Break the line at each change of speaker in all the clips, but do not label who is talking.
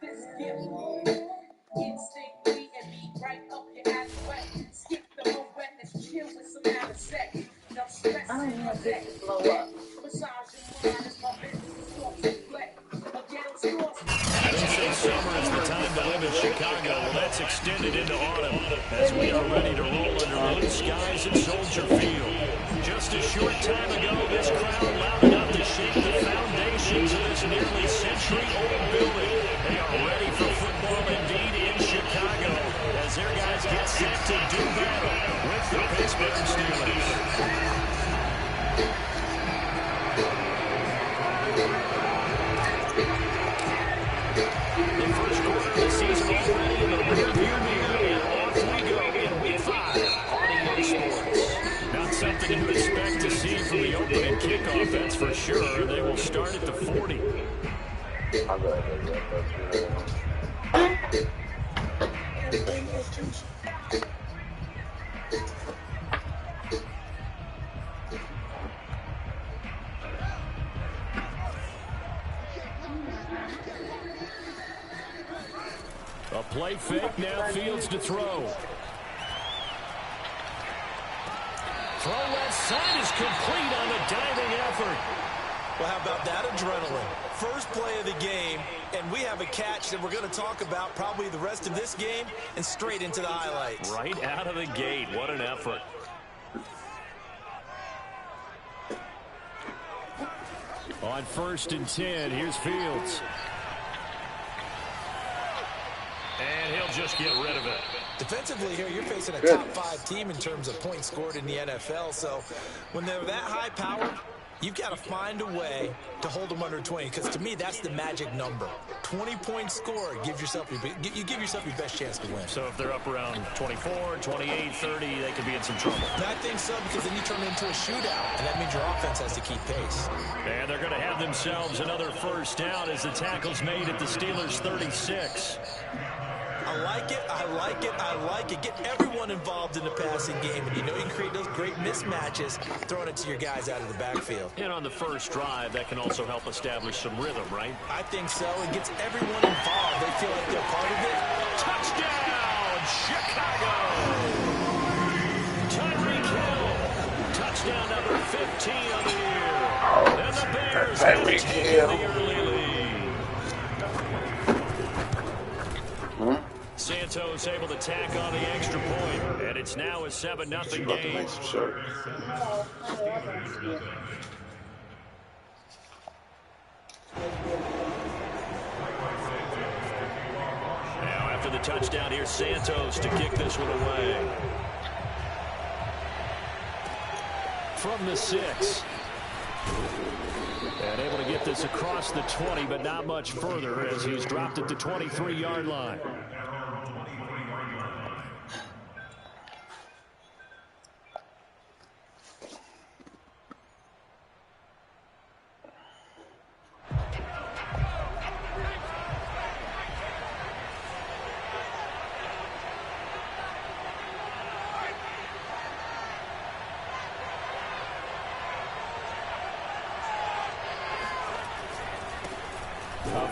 I don't want this to blow up.
They say summer is the time to live in Chicago. Well, that's extended into autumn as we are ready to roll under blue skies at Soldier Field. Just a short time ago, this crowd loud enough to shake the foundations of this nearly century-old building. They are ready for football indeed in Chicago as their guys get set to do battle with the Pittsburgh Steelers. Something you expect to see from the opening kickoff, that's for sure. They will start at the 40. A play fake, now Fields to throw. Throw left side is complete on the diving effort.
Well, how about that adrenaline? First play of the game, and we have a catch that we're going to talk about probably the rest of this game and straight into the highlights.
Right out of the gate. What an effort. On 1st and 10, here's Fields. And he'll just get rid of it.
Defensively here, you're facing a top 5 team in terms of points scored in the NFL. So when they're that high powered, you've got to find a way to hold them under 20. Because to me, that's the magic number. 20 points scored, you give yourself your best chance to win.
So if they're up around 24, 28, 30, they could be in some trouble.
And I think so, because then you turn it into a shootout, and that means your offense has to keep pace.
And they're going to have themselves another first down as the tackle's made at the Steelers' 36.
I like it, I like it, I like it. Get everyone involved in the passing game, and you know you can create those great mismatches throwing it to your guys out of the backfield.
And on the first drive, that can also help establish some rhythm, right?
I think so. It gets everyone involved. They feel like they're part of it.
Touchdown, Chicago! Tyreek Hill, touchdown number 15 on the year. And the Bears have taken the early lead. Santos able to tack on the extra point, and it's now a 7-0 game. Now after the touchdown, here's Santos to kick this one away. From the 6. And able to get this across the 20, but not much further as he's dropped at the 23-yard line.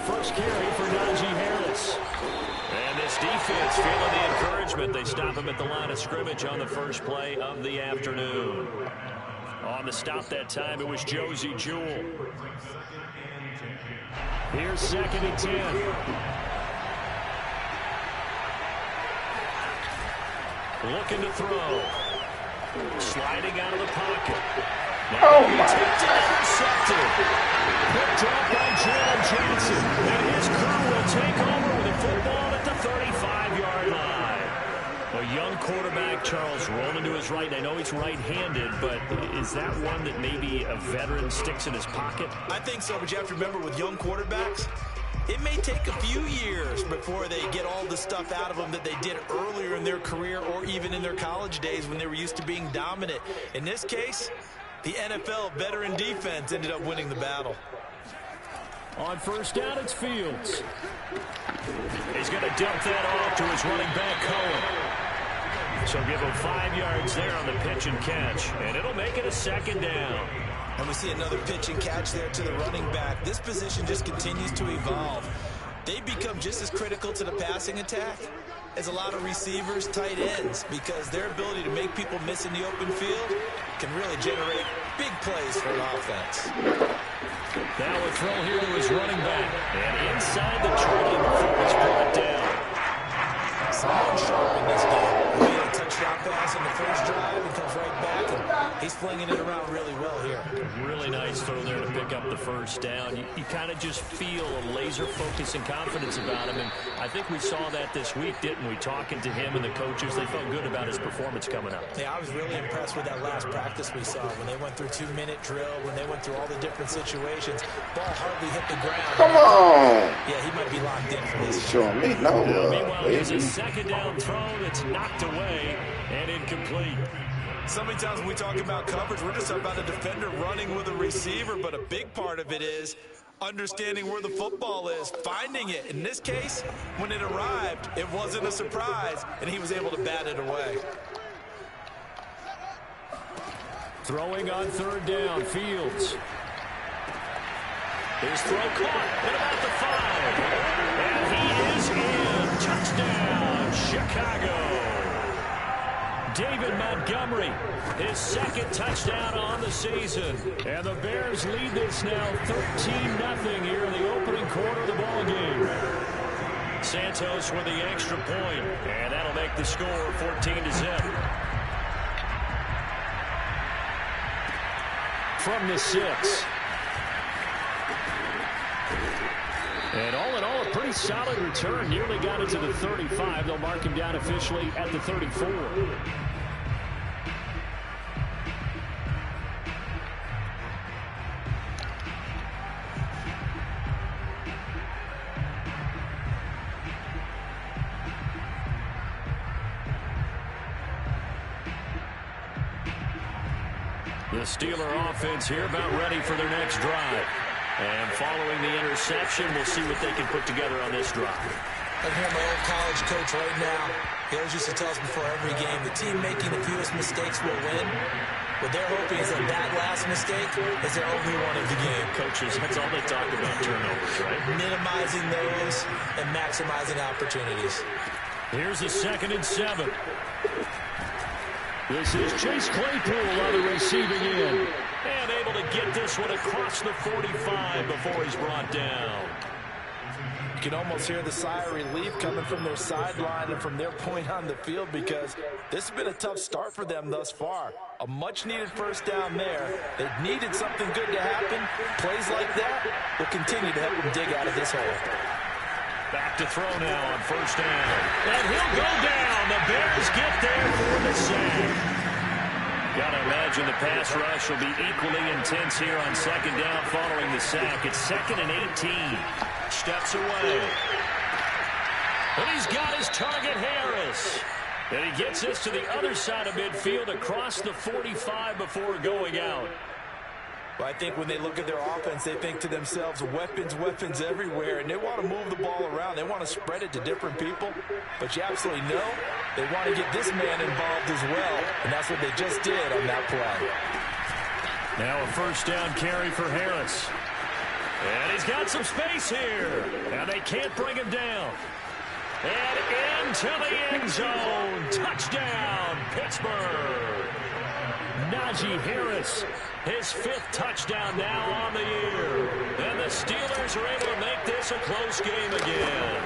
First carry for Najee Harris. And this defense feeling the encouragement. They stop him at the line of scrimmage on the first play of the afternoon. On the stop that time, it was Josie Jewell. Here's 2nd and 10. Looking to throw. Sliding out of the pocket.
Oh, my.
Intercepted. Picked up by Jalen Johnson. And his crew will take over with the football at the 35-yard line. A young quarterback, Charles, rolling to his right. I know he's right-handed, but is that one that maybe a veteran sticks in his pocket?
I think so, but you have to remember with young quarterbacks, it may take a few years before they get all the stuff out of them that they did earlier in their career or even in their college days when they were used to being dominant. In this case, the NFL veteran defense ended up winning the battle.
On first down, it's Fields. He's going to dump that off to his running back, Cohen. So give him 5 yards there on the pitch and catch, and it'll make it a 2nd down.
And we see another pitch and catch there to the running back. This position just continues to evolve. they become just as critical to the passing attack as a lot of receivers, tight ends, because their ability to make people miss in the open field can really generate big plays for an offense.
Now a throw here to his running back. And inside the 20 before it's brought down.
Someone sharp in this game. He made a touchdown pass in the first drive and comes right back, and he's flinging it around really well here.
Really nice throw there to pick up the first down. You kind of just feel a laser focus and confidence about him, and I think we saw that this week, didn't we? Talking to him and the coaches, they felt good about his performance coming up.
Yeah, I was really impressed with that last practice we saw when they went through 2-minute drill, when they went through all the different situations. Ball hardly hit the ground.
Come on.
Yeah, he might be locked in for this.
Showing me no love,
Meanwhile, there's a
baby.
second down throw that's knocked away and incomplete.
So many times when we talk about coverage, we're just about a defender running with a receiver, but a big part of it is understanding where the football is, finding it. In this case, when it arrived, it wasn't a surprise, and he was able to bat it away.
Throwing on third down, Fields. His throw caught at about the 5. And he is in. Touchdown, Chicago. David Montgomery, his second touchdown on the season. And the Bears lead this now 13-0 here in the opening quarter of the ball game. Santos with the extra point, and that'll make the score 14-0. From the 6. And all in all, a pretty solid return. Nearly got it to the 35. They'll mark him down officially at the 34. The Steeler offense here about ready for their next drive. And following the interception, we'll see what they can put together on this drive.
I hear my old college coach right now. He always used to tell us before every game, the team making the fewest mistakes will win. What they're hoping is that last mistake is their only one of the game.
Coaches, that's all they talk about, turnovers, right?
Minimizing those and maximizing opportunities.
Here's a 2nd and 7. This is Chase Claypool on the receiving end. And able to get this one across the 45 before he's brought down.
You can almost hear the sigh of relief coming from their sideline and from their point on the field, because this has been a tough start for them thus far. A much-needed first down there. They needed something good to happen. Plays like that will continue to help them dig out of this hole.
Back to throw now on first down. And he'll go down. The Bears get there for the sack. Got to imagine the pass rush will be equally intense here on second down following the sack. It's 2nd and 18. Steps away. And he's got his target, Harris. And he gets this to the other side of midfield across the 45 before going out.
Well, I think when they look at their offense, they think to themselves, weapons, weapons everywhere, and they want to move the ball around. They want to spread it to different people, but you absolutely know they want to get this man involved as well, and that's what they just did on that play.
Now a first down carry for Harris. And he's got some space here, and they can't bring him down. And into the end zone. Touchdown, Pittsburgh. Najee Harris, his 5th touchdown now on the year. And the Steelers are able to make this a close game again.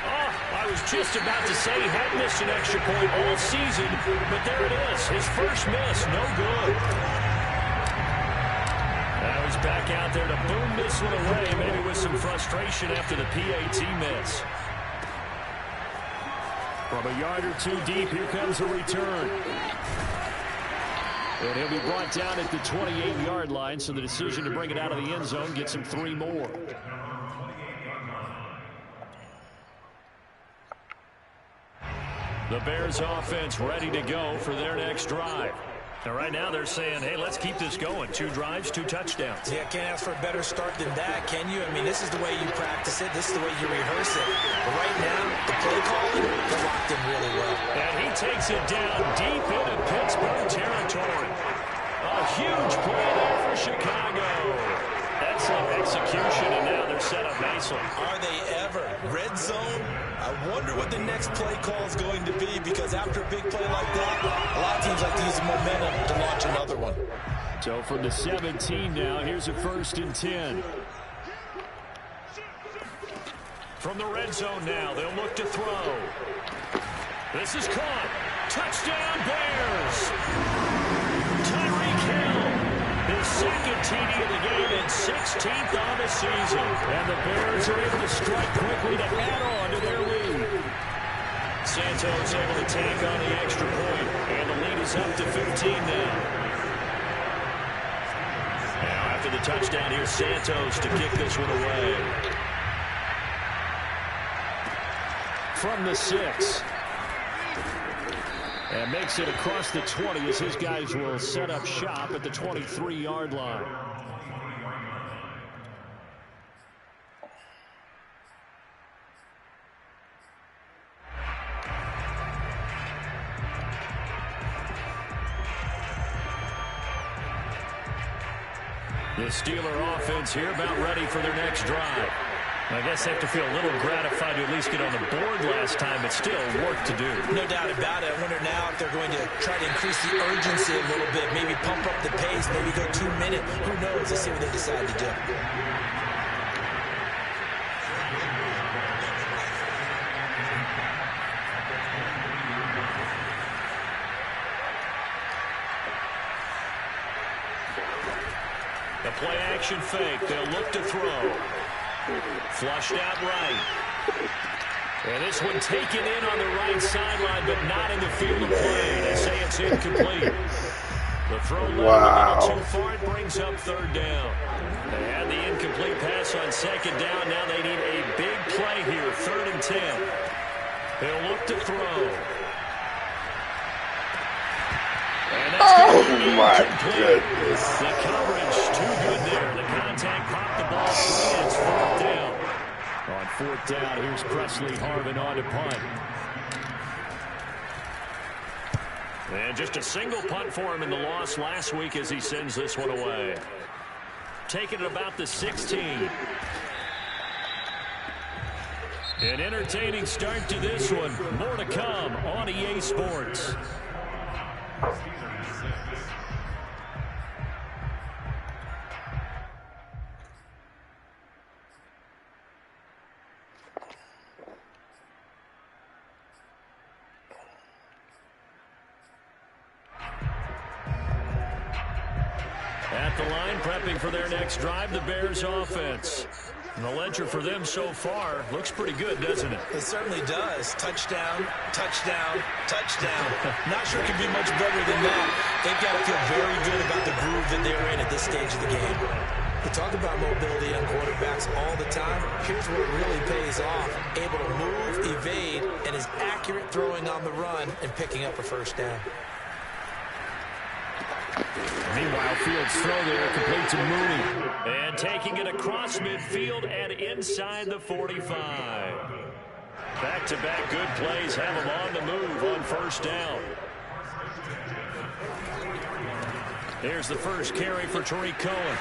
Oh, I was just about to say he had missed an extra point all season, but there it is. His first miss, no good. Now he's back out there to boom this one away, maybe with some frustration after the PAT miss. From a yard or two deep, here comes a return. And he'll be brought down at the 28-yard line, so the decision to bring it out of the end zone gets him 3 more. The Bears offense ready to go for their next drive. Now, right now, they're saying, hey, let's keep this going. 2 drives, 2 touchdowns.
Yeah, can't ask for a better start than that, can you? I mean, this is the way you practice it. This is the way you rehearse it. But right now, the play calling, they're locked in really well.
And he takes it down deep into Pittsburgh territory. A huge play there for Chicago. That's excellent execution, and now they're set up nicely.
Are they ever? Red zone? I wonder what the next play call is going to be, because after a big play like that, a lot of teams like to use the momentum to launch another one.
So from the 17 now, here's a 1st and 10. From the red zone now, they'll look to throw. This is caught. Touchdown, Bears! Tyreek Hill, his 2nd TD of the game and 16th on the season. And the Bears are able to strike quickly to add on to their lead. Santos able to take on the extra point, and the lead is up to 15 now. Now after the touchdown, here's Santos to kick this one away. From the 6. And makes it across the 20 as his guys will set up shop at the 23-yard line. The Steeler offense here about ready for their next drive. I guess they have to feel a little gratified to at least get on the board last time, but still work to do.
No doubt about it. I wonder now if they're going to try to increase the urgency a little bit, maybe pump up the pace, maybe go 2 minutes. Who knows? Let's see what they decide to do.
The play action fake. They'll look to throw. Flushed out right. And this one taken in on the right sideline, but not in the field of play. They say it's incomplete. The throw a little too far. It brings up 3rd down. They had the incomplete pass on 2nd down. Now they need a big play here. 3rd and 10. They'll look to throw. And that's
my goodness.
The coverage too good there. The contact popped the ball free. It's 4th down. On 4th down, here's Presley Harvin on to punt. And just a single punt for him in the loss last week as he sends this one away. Taking it about the 16. An entertaining start to this one. More to come on EA Sports. At the line, prepping for their next drive, the Bears offense. And the ledger for them so far looks pretty good, doesn't it?
It certainly does. Touchdown, touchdown, touchdown. Not sure it can be much better than that. They've got to feel very good about the groove that they're in at this stage of the game. We talk about mobility on quarterbacks all the time. Here's where it really pays off. Able to move, evade, and is accurate throwing on the run and picking up a 1st down.
Meanwhile, Fields' throw there complete to Mooney. And taking it across midfield and inside the 45. Back-to-back good plays have him on the move on 1st down. Here's the first carry for Tariq Cohen.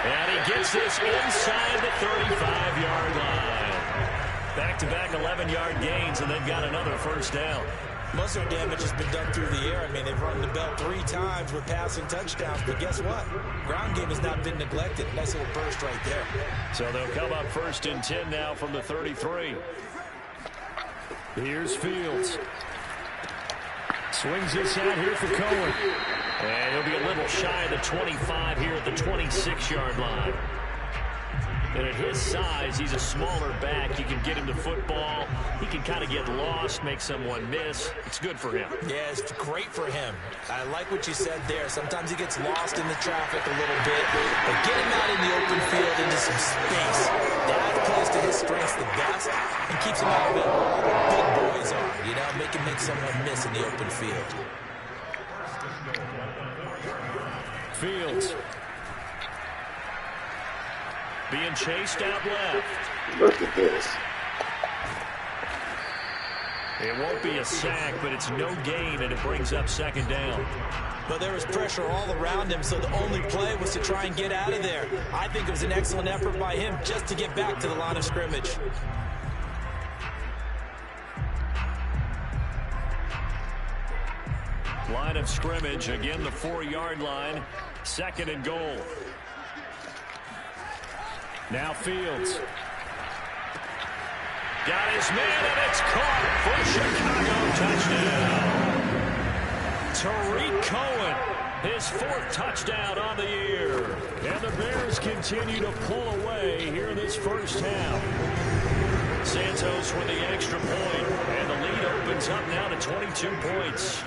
And he gets this inside the 35-yard line. Back-to-back 11-yard gains, and they've got another 1st down.
Most of their damage has been done through the air. I mean, they've run the bell 3 times with passing touchdowns. But guess what? Ground game has not been neglected. Nice little burst right there.
So they'll come up 1st and 10 now from the 33. Here's Fields. Swings this out here for Cohen. And he'll be a little shy of the 25 here at the 26-yard line. And at his size, he's a smaller back. You can get him the football. He can kind of get lost, make someone miss. It's good for him.
Yeah, it's great for him. I like what you said there. Sometimes he gets lost in the traffic a little bit. But get him out in the open field into some space. That plays to his strengths the best and keeps him out of it where all the big boys are. You know, make him make someone miss in the open field.
Fields. Being chased out left.
Look at this.
It won't be a sack, but it's no gain, and it brings up second down.
But there was pressure all around him, so the only play was to try and get out of there. I think it was an excellent effort by him just to get back to the line of scrimmage.
Line of scrimmage, again the 4-yard line, second and goal. Now Fields. Got his man, and it's caught for Chicago. Touchdown. Tariq Cohen, his 4th touchdown on the year. And the Bears continue to pull away here in this first half. Santos with the extra point, and the lead opens up now to 22 points.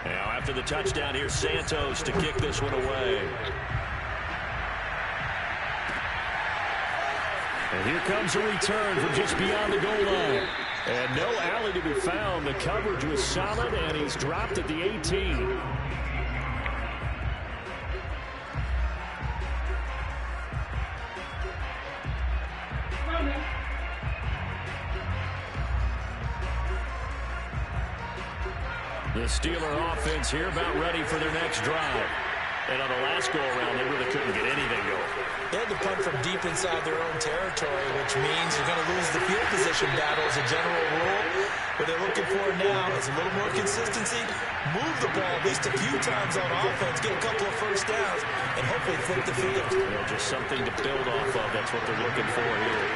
Now after the touchdown, here's Santos to kick this one away. And here comes a return from just beyond the goal line. And no alley to be found. The coverage was solid, and he's dropped at the 18. The Steeler offense here about ready for their next drive. And on the last go-around, they really couldn't get anything going.
They had to punt from deep inside their own territory, which means you're going to lose the field position battle as a general rule. What they're looking for now is a little more consistency, move the ball at least a few times on offense, get a couple of first downs, and hopefully flip the field.
Just something to build off of. That's what they're looking for here.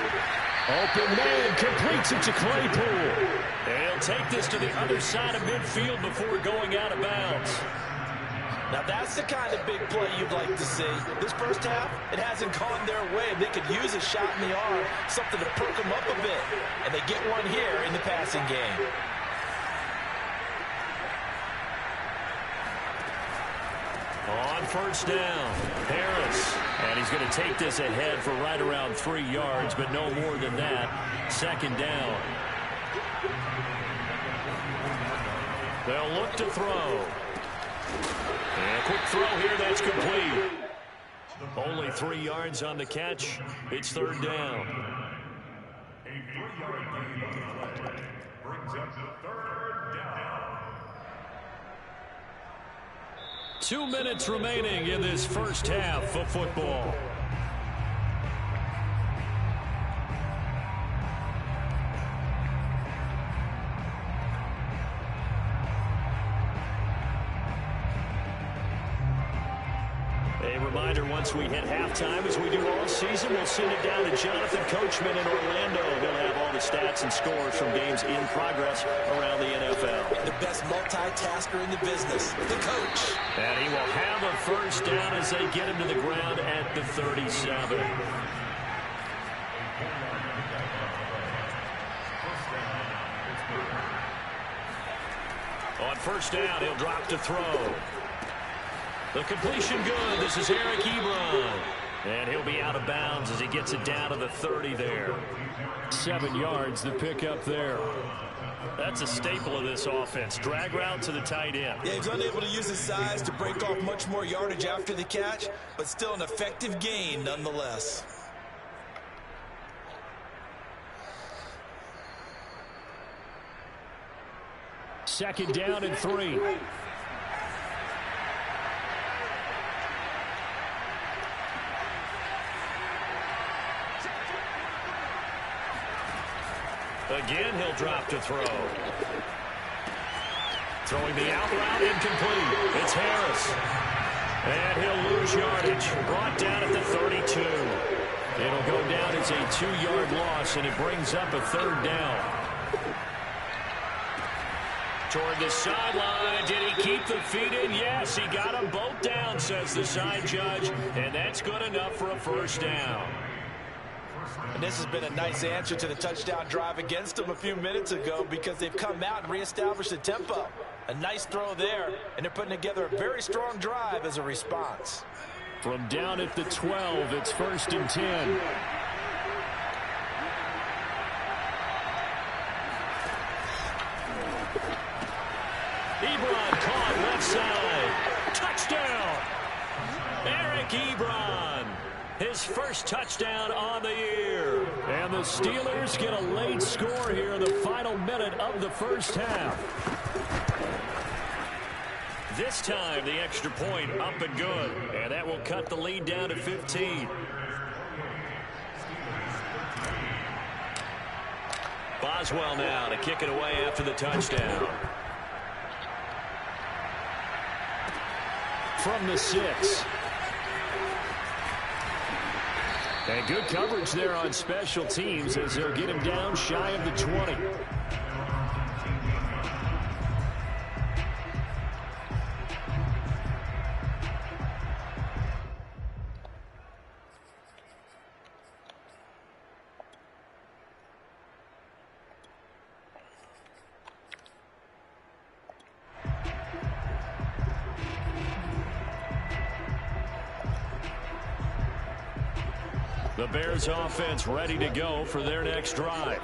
Open man completes it to Claypool. And he'll take this to the other side of midfield before going out of bounds.
Now that's the kind of big play you'd like to see. This first half, it hasn't gone their way. They could use a shot in the arm, something to perk them up a bit. And they get one here in the passing game.
On first down, Harris. And he's going to take this ahead for right around 3 yards, but no more than that. Second down. They'll look to throw. And a quick throw here, that's complete. Only 3 yards on the catch. It's third down.
A 3-yard gain on the play brings up the third down.
2 minutes remaining in this first half of football. A reminder, once we hit halftime, as we do all season, we'll send it down to Jonathan Coachman in Orlando. He'll have all the stats and scores from games in progress around the NFL.
The best multitasker in the business, the coach.
And he will have a first down as they get him to the ground at the 37. On first down, he'll drop to throw. The completion good. This is Eric Ebron. And he'll be out of bounds as he gets it down to the 30 there. 7 yards, the pickup there. That's a staple of this offense. Drag route to the tight end.
Yeah, he's unable to use his size to break off much more yardage after the catch, but still an effective gain nonetheless.
Second down and 3. Again, he'll drop to throw. Throwing the out route, incomplete. It's Harris. And he'll lose yardage. Brought down at the 32. It'll go down as a 2-yard loss, and it brings up a third down. Toward the sideline. Did he keep the feet in? Yes, he got them both down, says the side judge. And that's good enough for a first down.
And this has been a nice answer to the touchdown drive against them a few minutes ago because they've come out and reestablished the tempo. A nice throw there, and they're putting together a very strong drive as a response.
From down at the 12, it's first and 10. Ebron caught left side. Touchdown! Eric Ebron. His first touchdown on the year. And And the Steelers get a late score here in the final minute of the first half. This time, the extra point up and good. And that will cut the lead down to 15. Boswell now to kick it away after the touchdown. From the 6. And good coverage there on special teams as they'll get him down shy of the 20. The Bears offense ready to go for their next drive.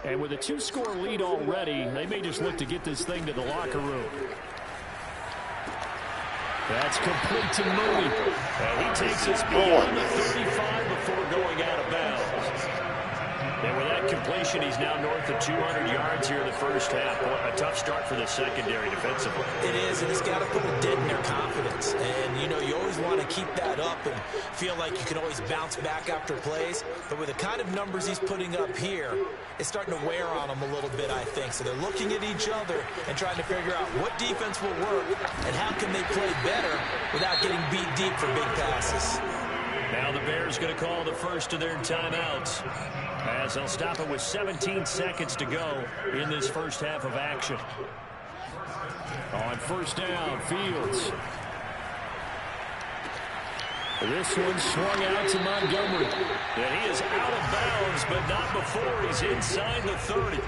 And with a 2-score lead already, they may just look to get this thing to the locker room. That's complete to Mooney. And he takes us beyond the 35 before going out of bounds. And with that completion, he's now north of 200 yards here in the first half. Boy, a tough start for the secondary defensively.
It is, and it's got to put a dent in their confidence. And, you know, you always want to keep that up and feel like you can always bounce back after plays. But with the kind of numbers he's putting up here, it's starting to wear on them a little bit, I think. So they're looking at each other and trying to figure out what defense will work and how can they play better without getting beat deep for big passes.
Now the Bears going to call the first of their timeouts, as they'll stop it with 17 seconds to go in this first half of action. On first down, Fields. This one swung out to Montgomery. And he is out of bounds, but not before he's inside the 30.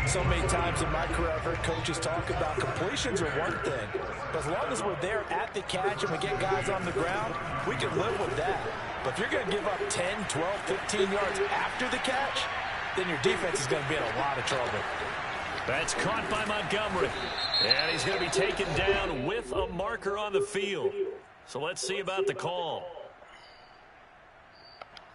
So many times in my career, I've heard coaches talk about completions are one thing. But as long as we're there at the catch and we get guys on the ground, we can live with that. But if you're going to give up 10, 12, 15 yards after the catch, then your defense is going to be in a lot of trouble.
That's caught by Montgomery. And he's going to be taken down with a marker on the field. So let's see about the call.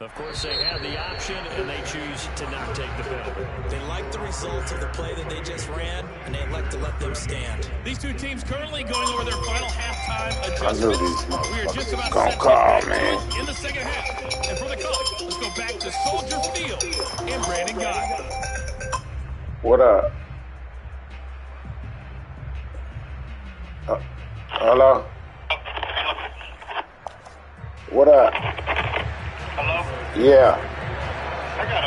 Of course, they have the option, and they choose to not take the penalty.
They like the results of the play that they just ran, and they like to let them stand.
These two teams currently going over their final halftime
I knew
adjustments.
these
We are just about
gonna
to
call,
set
man.
in the second half. And for the call, let's go back to Soldier Field and Brandon Gott.
What up? Hello? What up?
Hello?
Yeah.
I got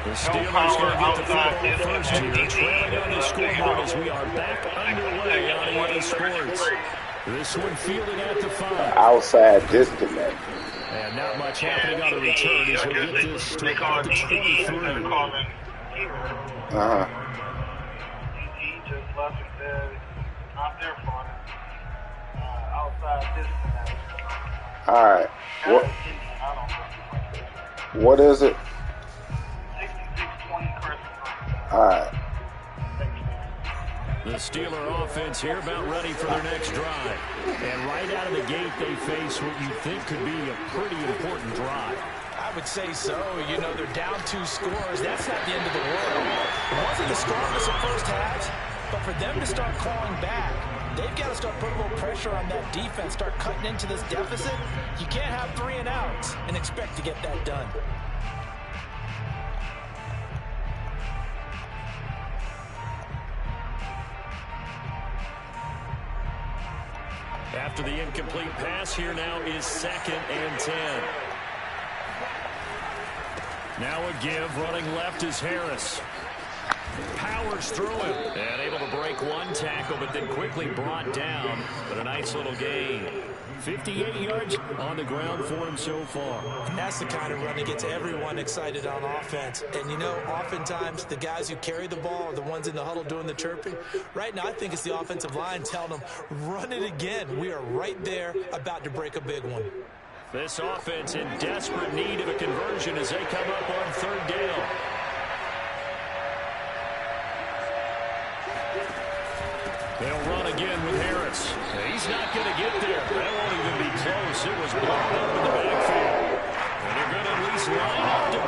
The Steelers going to get the football first here, trailing on the scoreboard as we are back underway on EA Sports. This one fielded at the 5.
Outside disconnect.
And not much happening on the return as we get this to about the 23.
Uh-huh.
He just left and said, not their fault. Outside disconnect.
All right. What is it?
66-20 Christmas.
All right.
The Steeler offense here about ready for their next drive. And right out of the gate, they face what you think could be a pretty important drive.
I would say so. You know, they're down 2 scores. That's not the end of the world. It wasn't the strongest of first halves, but for them to start clawing back, they've got to start putting a little pressure on that defense, start cutting into this deficit. You can't have 3 and outs and expect to get that done.
After the incomplete pass, here now is 2nd and 10. Now a give, running left is Harris. Powers through him and able to break one tackle, but then quickly brought down. But a nice little gain. 58 yards on the ground for him so far.
And that's the kind of run that gets everyone excited on offense. And, you know, oftentimes the guys who carry the ball are the ones in the huddle doing the chirping. Right now, I think it's the offensive line telling them, run it again. We are right there about to break a big one.
This offense in desperate need of a conversion as they come up on 3rd down. They'll run again with Harris. He's not going to get there. That won't even be close. It was blocked up in the backfield. And they're going to at least line up to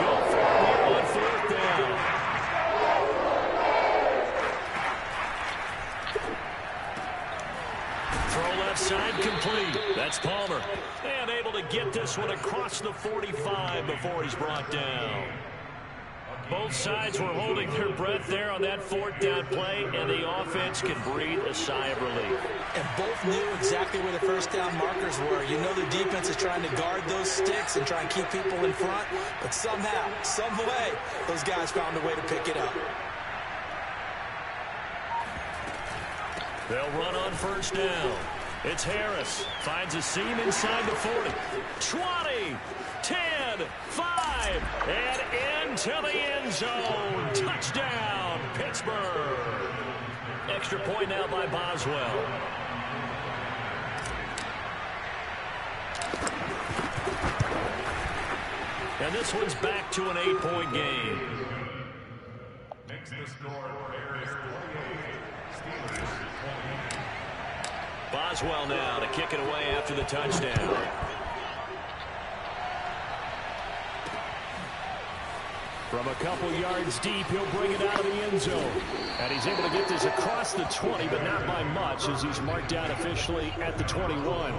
get this one across the 45 before he's brought down. Both sides were holding their breath there on that fourth down play, and the offense can breathe a sigh of relief.
And both knew exactly where the first down markers were. You know the defense is trying to guard those sticks and try and keep people in front, but somehow, some way, those guys found a way to pick it up.
They'll run on first down. It's Harris. Finds a seam inside the 40. 20, 10, 5, and into the end zone. Touchdown, Pittsburgh. Extra point now by Boswell. And this one's back to an 8-point game.
Makes the score Bears 28, Steelers 28.
Boswell now to kick it away after the touchdown. From a couple yards deep, he'll bring it out of the end zone. And he's able to get this across the 20, but not by much, as he's marked down officially at the 21.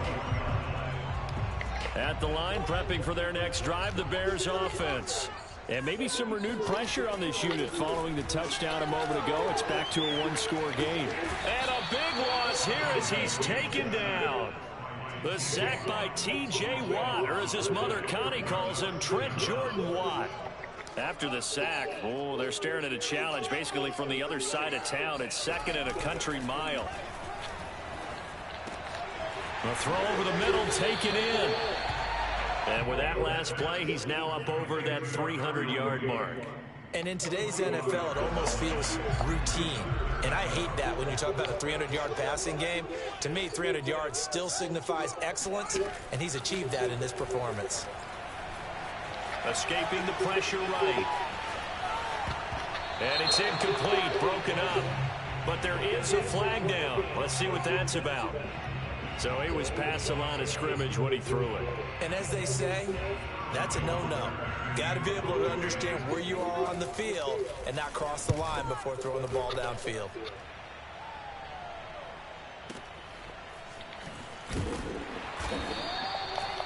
At the line, prepping for their next drive, the Bears offense. And maybe some renewed pressure on this unit following the touchdown a moment ago. It's back to a one-score game. And a big loss here as he's taken down. The sack by T.J. Watt, or as his mother Connie calls him, Trent Jordan Watt. After the sack, they're staring at a challenge basically from the other side of town. It's second and a country mile. A throw over the middle, taken in. And with that last play, he's now up over that 300-yard mark.
And in today's NFL, it almost feels routine. And I hate that when you talk about a 300-yard passing game. To me, 300 yards still signifies excellence, and he's achieved that in this performance.
Escaping the pressure right. And it's incomplete, broken up. But there is a flag down. Let's see what that's about. So he was past the line of scrimmage when he threw it.
And as they say, that's a no-no. Got to be able to understand where you are on the field and not cross the line before throwing the ball downfield.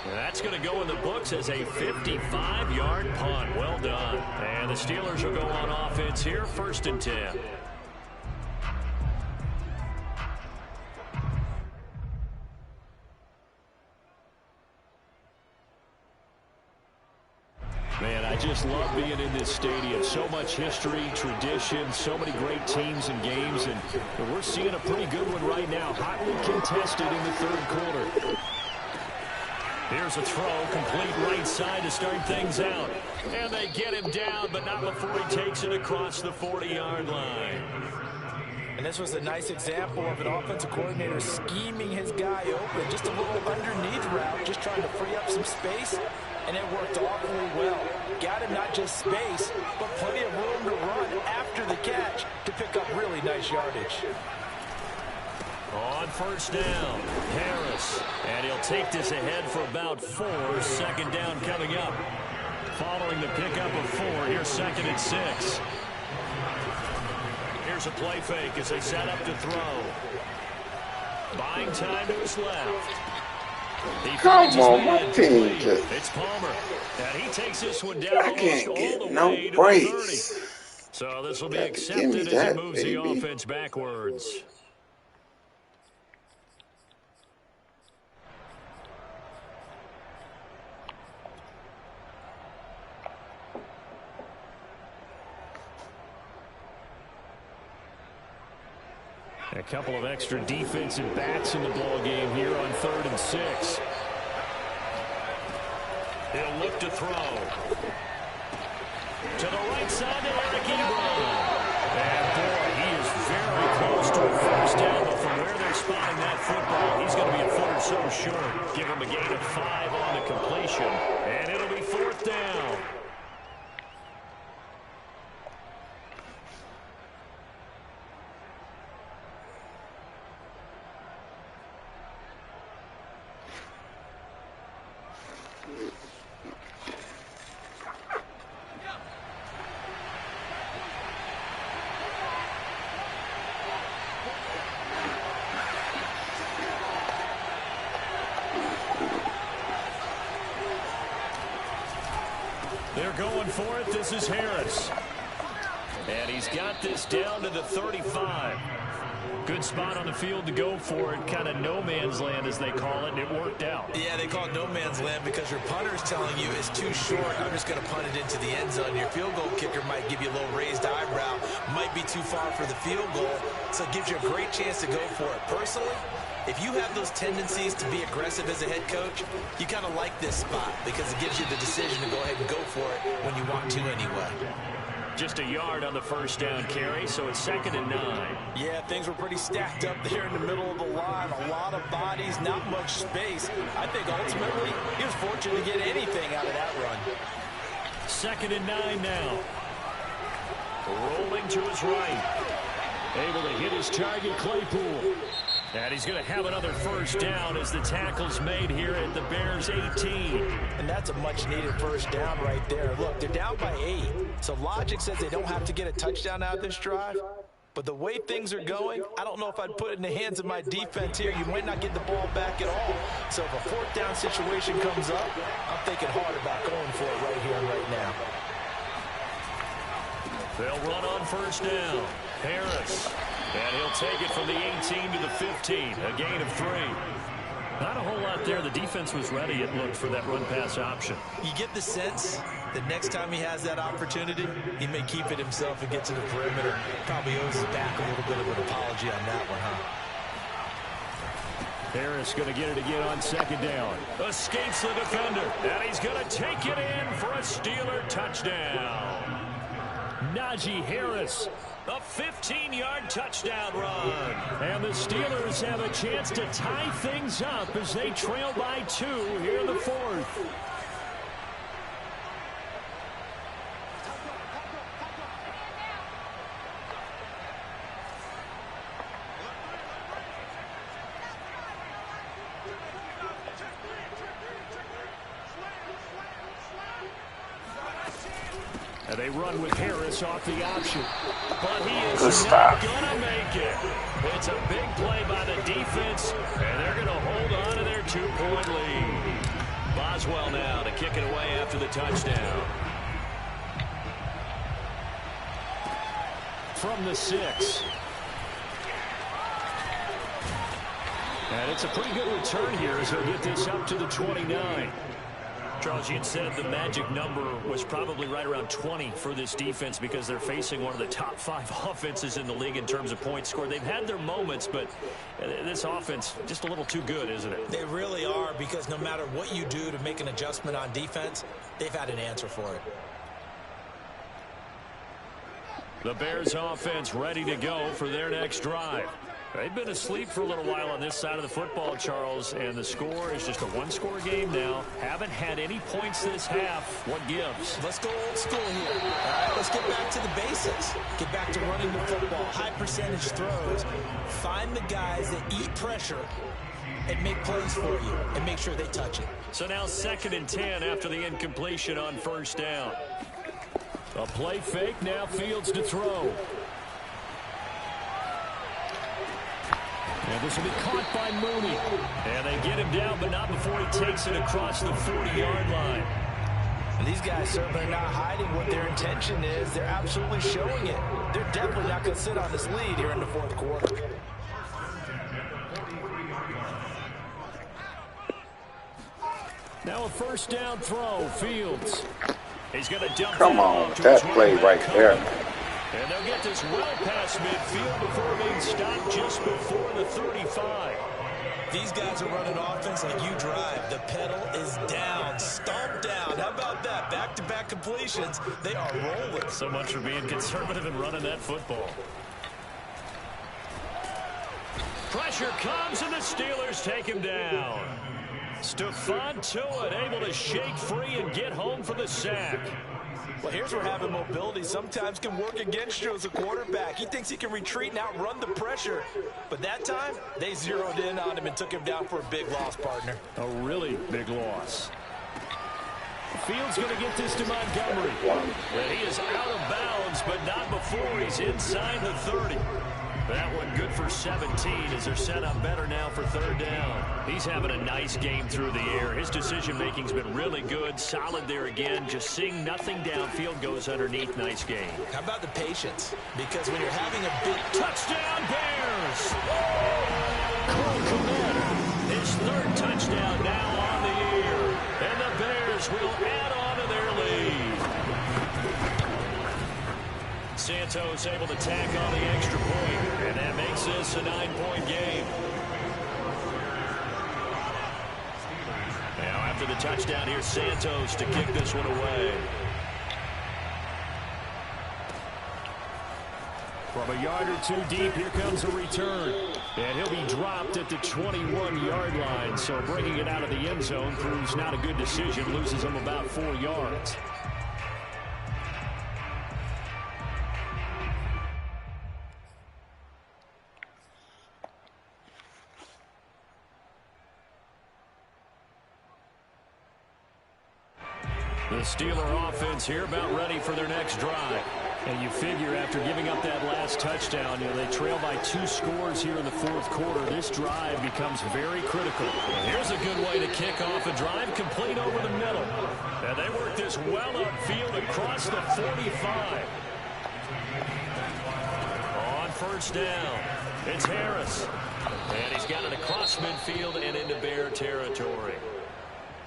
That's going to go in the books as a 55-yard punt. Well done. And the Steelers will go on offense here, 1st and 10. Man, I just love being in this stadium. So much history, tradition, so many great teams and games, and we're seeing a pretty good one right now. Hotly contested in the third quarter. Here's a throw, complete right side to start things out. And they get him down, but not before he takes it across the 40-yard line.
And this was a nice example of an offensive coordinator scheming his guy open. Just a little underneath route, just trying to free up some space. And it worked awfully well. Got him not just space, but plenty of room to run after the catch to pick up really nice yardage.
On first down, Harris. And he'll take this ahead for about 4. 2nd down coming up. Following the pickup of 4, here's 2nd and 6. Here's a play fake as they set up to throw. Buying time to his left.
Come on, my team just...
It's Palmer. And he takes this one down
I can't
almost
get
all the
no
way to
breaks.
the 30. So this will be
Give me
accepted as
that,
it moves the
baby.
offense backwards. A couple of extra defensive backs in the ball game here on 3rd and 6. He'll look to throw. To the right side to Eric Ebron. And boy, he is very close to a first down, but from where they're spotting that football, he's going to be a foot or so short. Give him a gain of 5 on the completion. And it'll be 4th down. Going for it, this is Harris. And he's got this down to the 35. Good spot on the field to go for it. Kind of no man's land, as they call it, and it worked out.
Yeah, they call it no man's land because your punter's telling you it's too short. I'm just going to punt it into the end zone. Your field goal kicker might give you a little raised eyebrow. Might be too far for the field goal, so it gives you a great chance to go for it. Personally, if you have those tendencies to be aggressive as a head coach, you kind of like this spot because it gives you the decision to go ahead and go for it when you want to anyway.
Just a yard on the first down carry, so it's 2nd and 9.
Yeah, things were pretty stacked up there in the middle of the line. A lot of bodies, not much space. I think ultimately he was fortunate to get anything out of that run.
2nd and 9 now. Rolling to his right. Able to hit his target, Claypool. And he's going to have another first down as the tackle's made here at the Bears' 18.
And that's a much-needed first down right there. Look, they're down by 8. So logic says they don't have to get a touchdown out of this drive. But the way things are going, I don't know if I'd put it in the hands of my defense here. You might not get the ball back at all. So if a 4th down situation comes up, I'm thinking hard about going for it right here and right now.
They'll run on first down. Harris. And he'll take it from the 18 to the 15. A gain of 3. Not a whole lot there. The defense was ready, it looked, for that run-pass option. You get the sense that next time he has that opportunity, he may keep it himself and get to the perimeter. Probably owes his back a little bit of an apology on that one, huh? Harris going to get it again on 2nd down. Escapes the defender. And he's going to take it in for a Steeler touchdown. Najee Harris. A 15-yard touchdown run. And the Steelers have a chance to tie things up as they trail by 2 here in the 4th. And they run with Harris off the option. But he is not going to make it. It's a big play by the defense, and they're going to hold on to their 2-point lead. Boswell now to kick it away after the touchdown. From the 6. And it's a pretty good return here as he'll get this up to the 29. Charles, you said the magic number was probably right around 20 for this defense because they're facing one of the top 5 offenses in the league in terms of points scored. They've had their moments, but this offense just a little too good, isn't it? They really are, because no matter what you do to make an adjustment on defense, they've had an answer for it. The Bears offense ready to go for their next drive. They've been asleep for a little while on this side of the football, Charles, and the score is just a 1-score game now. Haven't had any points this half. What gives? Let's go old school here. All right, let's get back to the basics. Get back to running the football, high percentage throws. Find the guys that eat pressure and make plays for you and make sure they touch it. So now 2nd and 10 after the incompletion on first down. A play fake, now Fields to throw. And this will be caught by Mooney. And they get him down, but not before he takes it across the 40-yard line. And these guys certainly are not hiding what their intention is. They're absolutely showing it. They're definitely not going to sit on this lead here in the 4th quarter. Now a first down throw, Fields. He's going to dump.
Come on, that play right there.
And they'll get this well past midfield before being stopped just before the 35. These guys are running offense like you drive. The pedal is down, stomped down. How about that? Back-to-back completions. They are rolling. So much for being conservative and running that football. Pressure comes, and the Steelers take him down. Stephon Tuitt able to shake free and get home for the sack. Well, here's where having mobility sometimes can work against you as a quarterback. He thinks he can retreat and outrun the pressure. But that time, they zeroed in on him and took him down for a big loss, partner. A really big loss. Fields going to get this to Montgomery. And he is out of bounds, but not before he's inside the 30. That one good for 17 as they're set up better now for third down. He's having a nice game through the air. His decision-making's been really good, solid there again. Just seeing nothing downfield goes underneath. Nice game.
How about the patience? Because when you're having a big
touchdown, Bears! Cole Kmet, his third touchdown now on the year. And the Bears will add on to their lead. Santos able to tack on the extra point, and that makes this a 9-point game. Now after the touchdown, here's Santos to kick this one away. From a yard or two deep, here comes a return. And he'll be dropped at the 21-yard line, so bringing it out of the end zone proves not a good decision, loses him about 4 yards. The Steeler offense here about ready for their next drive. And you figure after giving up that last touchdown, they trail by 2 scores here in the fourth quarter. This drive becomes very critical. And here's a good way to kick off a drive, complete over the middle. And they work this well upfield across the 45. On first down, it's Harris. And he's got it across midfield and into Bear territory.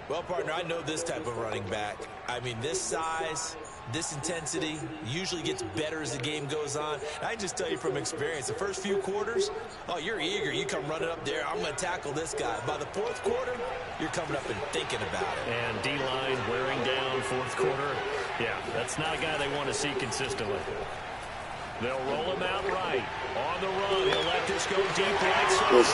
Well, partner, I know this type of running back. I mean, this size, this intensity usually gets better as the game goes on. I just tell you from experience, the first few quarters, oh, you're eager. You come running up there. I'm going to tackle this guy. By the fourth quarter, you're coming up and thinking about it.
And D-line wearing down fourth quarter. Yeah, that's not a guy they want to see consistently. They'll roll him out right. On the run, he'll let this go deep right side.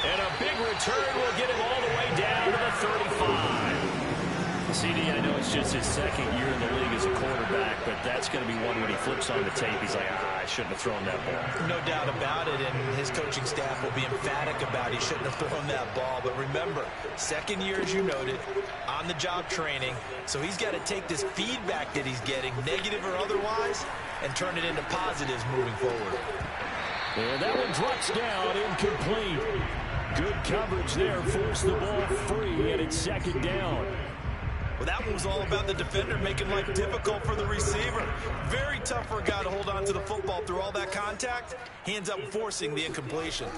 And a big return will get him all the way down to the 35. CD, I know it's just his second year in the league as a quarterback, but that's going to be one when he flips on the tape. He's like, I shouldn't have thrown that ball.
No doubt about it, and his coaching staff will be emphatic about he shouldn't have thrown that ball. But remember, second year, as you noted, on-the-job training, so he's got to take this feedback that he's getting, negative or otherwise, and turn it into positives moving forward.
And that one drops down, incomplete. Good coverage there, forced the ball free, and it's second down.
Well, that one was all about the defender making life difficult for the receiver. Very tough for a guy to hold on to the football through all that contact. He ends up forcing the incompletion.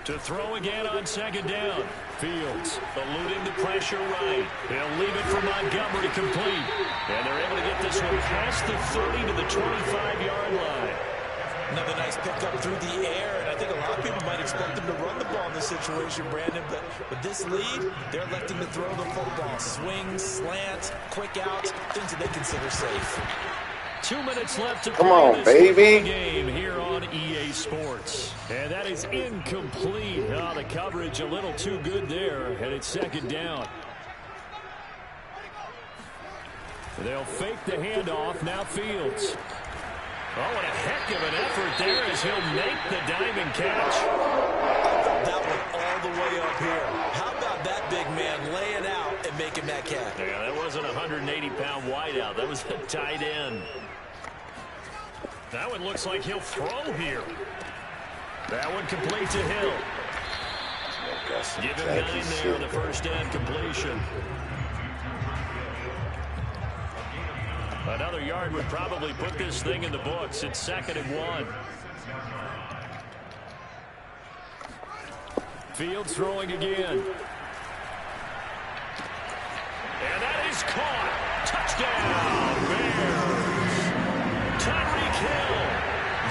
To throw again on second down. Fields eluding the pressure right. They'll leave it for Montgomery complete. And they're able to get this one past the 30 to the 25-yard line.
Another nice pickup through the air, and I think a lot of people might expect them to run the ball in this situation, Brandon, but with this lead, they're electing to throw the football. Swings, slants, quick outs, things that they consider safe.
2 minutes left to
Come on, baby.
Game here on EA Sports. And that is incomplete. Oh, the coverage a little too good there, and it's second down. They'll fake the handoff. Now Fields. Oh, what a heck of an effort there as he'll make the diamond catch.
That one all the way up here. How about that big man laying out and making that catch?
Yeah, that wasn't a 180-pound wideout. That was a tight end. That one looks like he'll throw here. That one complete to Hill. Give him 9 there, the first down completion. Another yard would probably put this thing in the books. It's second and 1. Fields throwing again. And that is caught. Touchdown, Bears. Tyreek Hill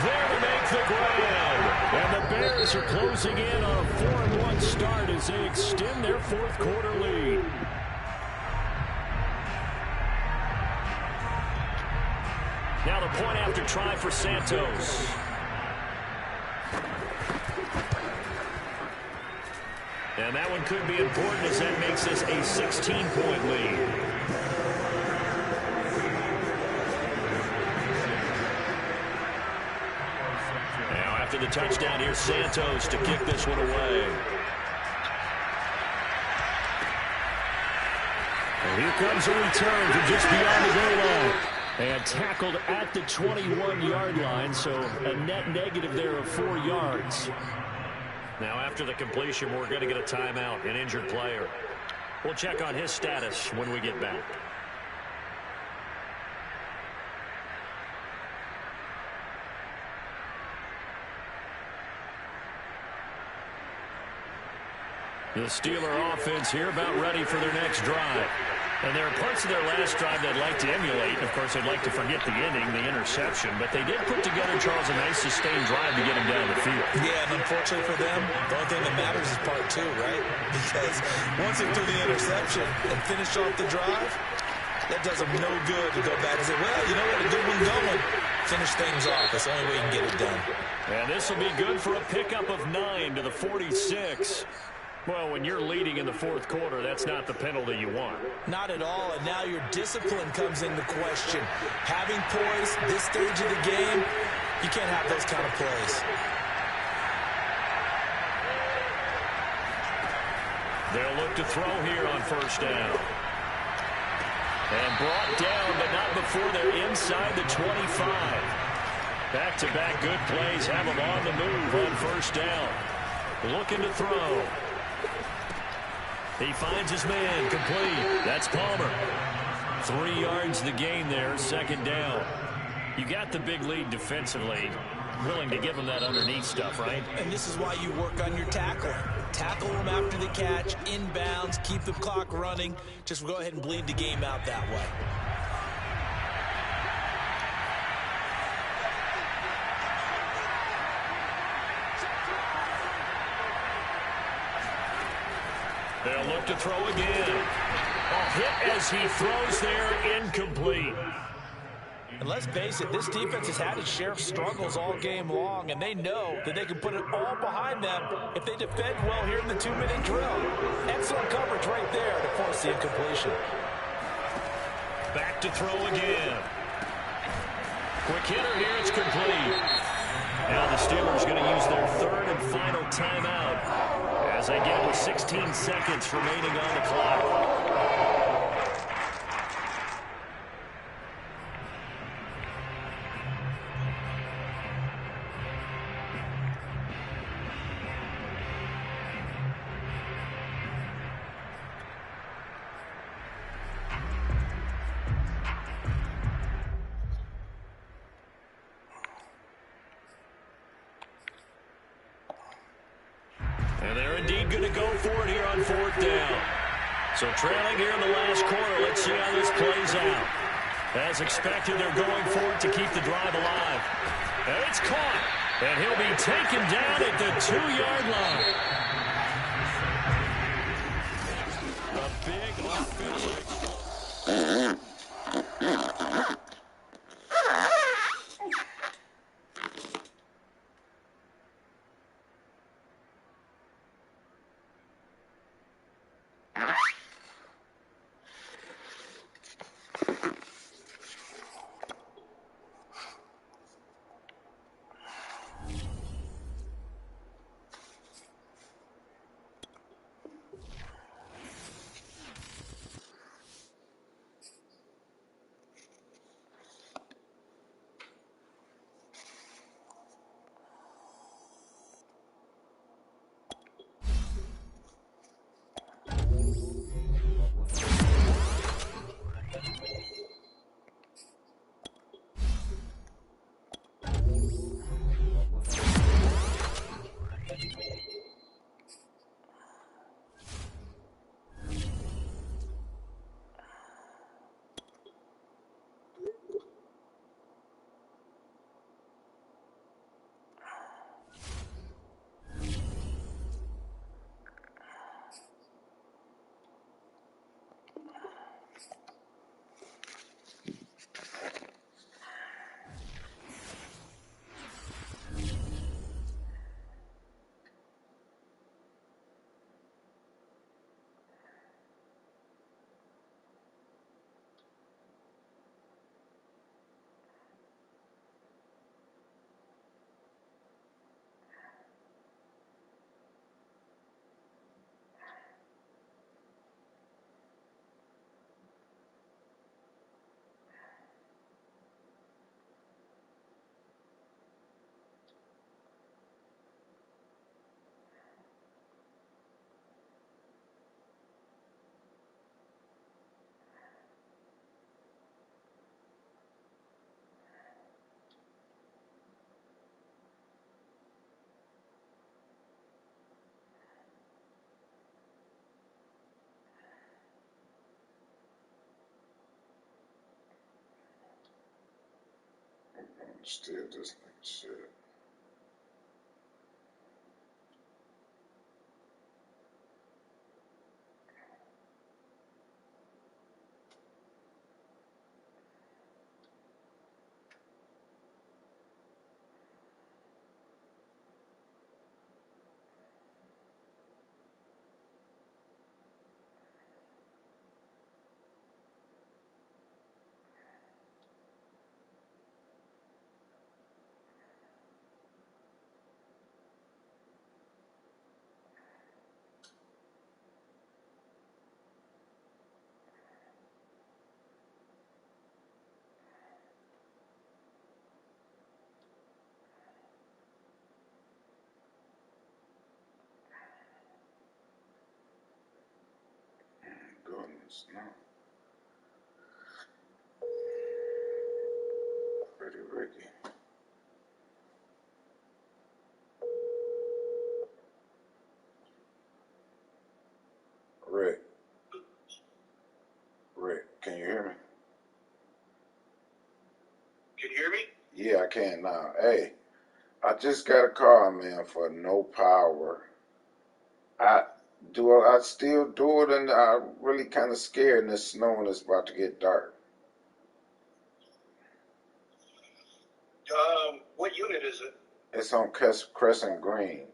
there to make the grab. And the Bears are closing in on a 4-1 start as they extend their fourth quarter lead. Now the point after try for Santos. And that one could be important as that makes this a 16-point lead. Now after the touchdown, here's Santos to kick this one away. And here comes a return from just beyond the goal line. And tackled at the 21-yard line, so a net negative there of 4 yards.
Now after the completion, we're going to get a timeout, an injured player. We'll check on his status when we get back.
The Steeler offense here about ready for their next drive. And there are parts of their last drive they'd like to emulate. Of course, they'd like to forget the inning, the interception. But they did put together, Charles, a nice sustained drive to get them down the field.
Yeah, and unfortunately for them, the only thing that matters is part 2, right? Because once they threw the interception and finished off the drive, that does them no good to go back and say, well, you know what, a good one going. Finish things off. That's the only way you can get it done.
And this will be good for a pickup of 9 to the 46. Well, when you're leading in the 4th quarter, that's not the penalty you want.
Not at all, and now your discipline comes into question. Having poise this stage of the game, you can't have those kind of plays.
They'll look to throw here on 1st down. And brought down, but not before they're inside the 25. Back-to-back good plays have them on the move on 1st down. Looking to throw. He finds his man, complete. That's Palmer. 3 yards the gain there, 2nd down. You got the big lead defensively. Willing to give him that underneath stuff, right?
And this is why you work on your tackling. Tackle them after the catch, inbounds, keep the clock running. Just go ahead and bleed the game out that way.
They'll look to throw again. A hit as he throws there, incomplete.
And let's face it, this defense has had its share of struggles all game long, and they know that they can put it all behind them if they defend well here in the 2-minute drill. Excellent coverage right there to force the incompletion.
Back to throw again. Quick hitter here, it's complete. Now the Steelers going to use their 3rd and final timeout as they get with 16 seconds remaining on the clock. And they're indeed going to go for it here on 4th down. So trailing here in the last quarter, let's see how this plays out. As expected, they're going for it to keep the drive alive. And it's caught. And he'll be taken down at the 2-yard line. A big offensive.
Still this nigga shit. Goodness, no. Pretty Ricky. Rick. Rick, can you hear me?
Can you hear me?
Yeah, I can now. Hey, I just got a call, man, for no power. I I still do it, and I'm really kind of scared, and it's snowing. It's about to get dark.
What unit is it?
It's on Crescent Green,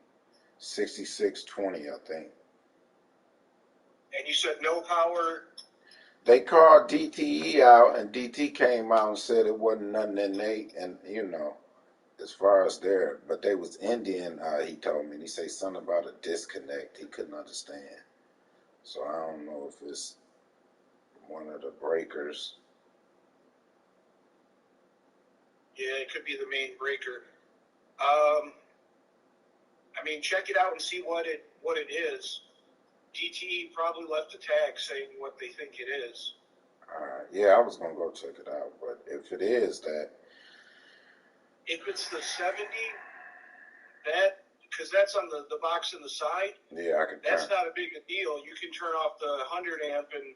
6620, I think.
And you said no power.
They called DTE out, and DT came out and said it wasn't nothing in they, and as far as there, but they was Indian. He told me, and he said something about a disconnect. He couldn't understand. So I don't know if it's one of the breakers.
Yeah, it could be the main breaker. I mean, check it out and see what it is. DT probably left a tag saying what they think it is.
All right. Yeah, I was gonna go check it out, but if it is that,
if it's the 70, that because that's on the box in the side.
yeah, I can.
That's not a big a deal. You can turn off the 100 amp and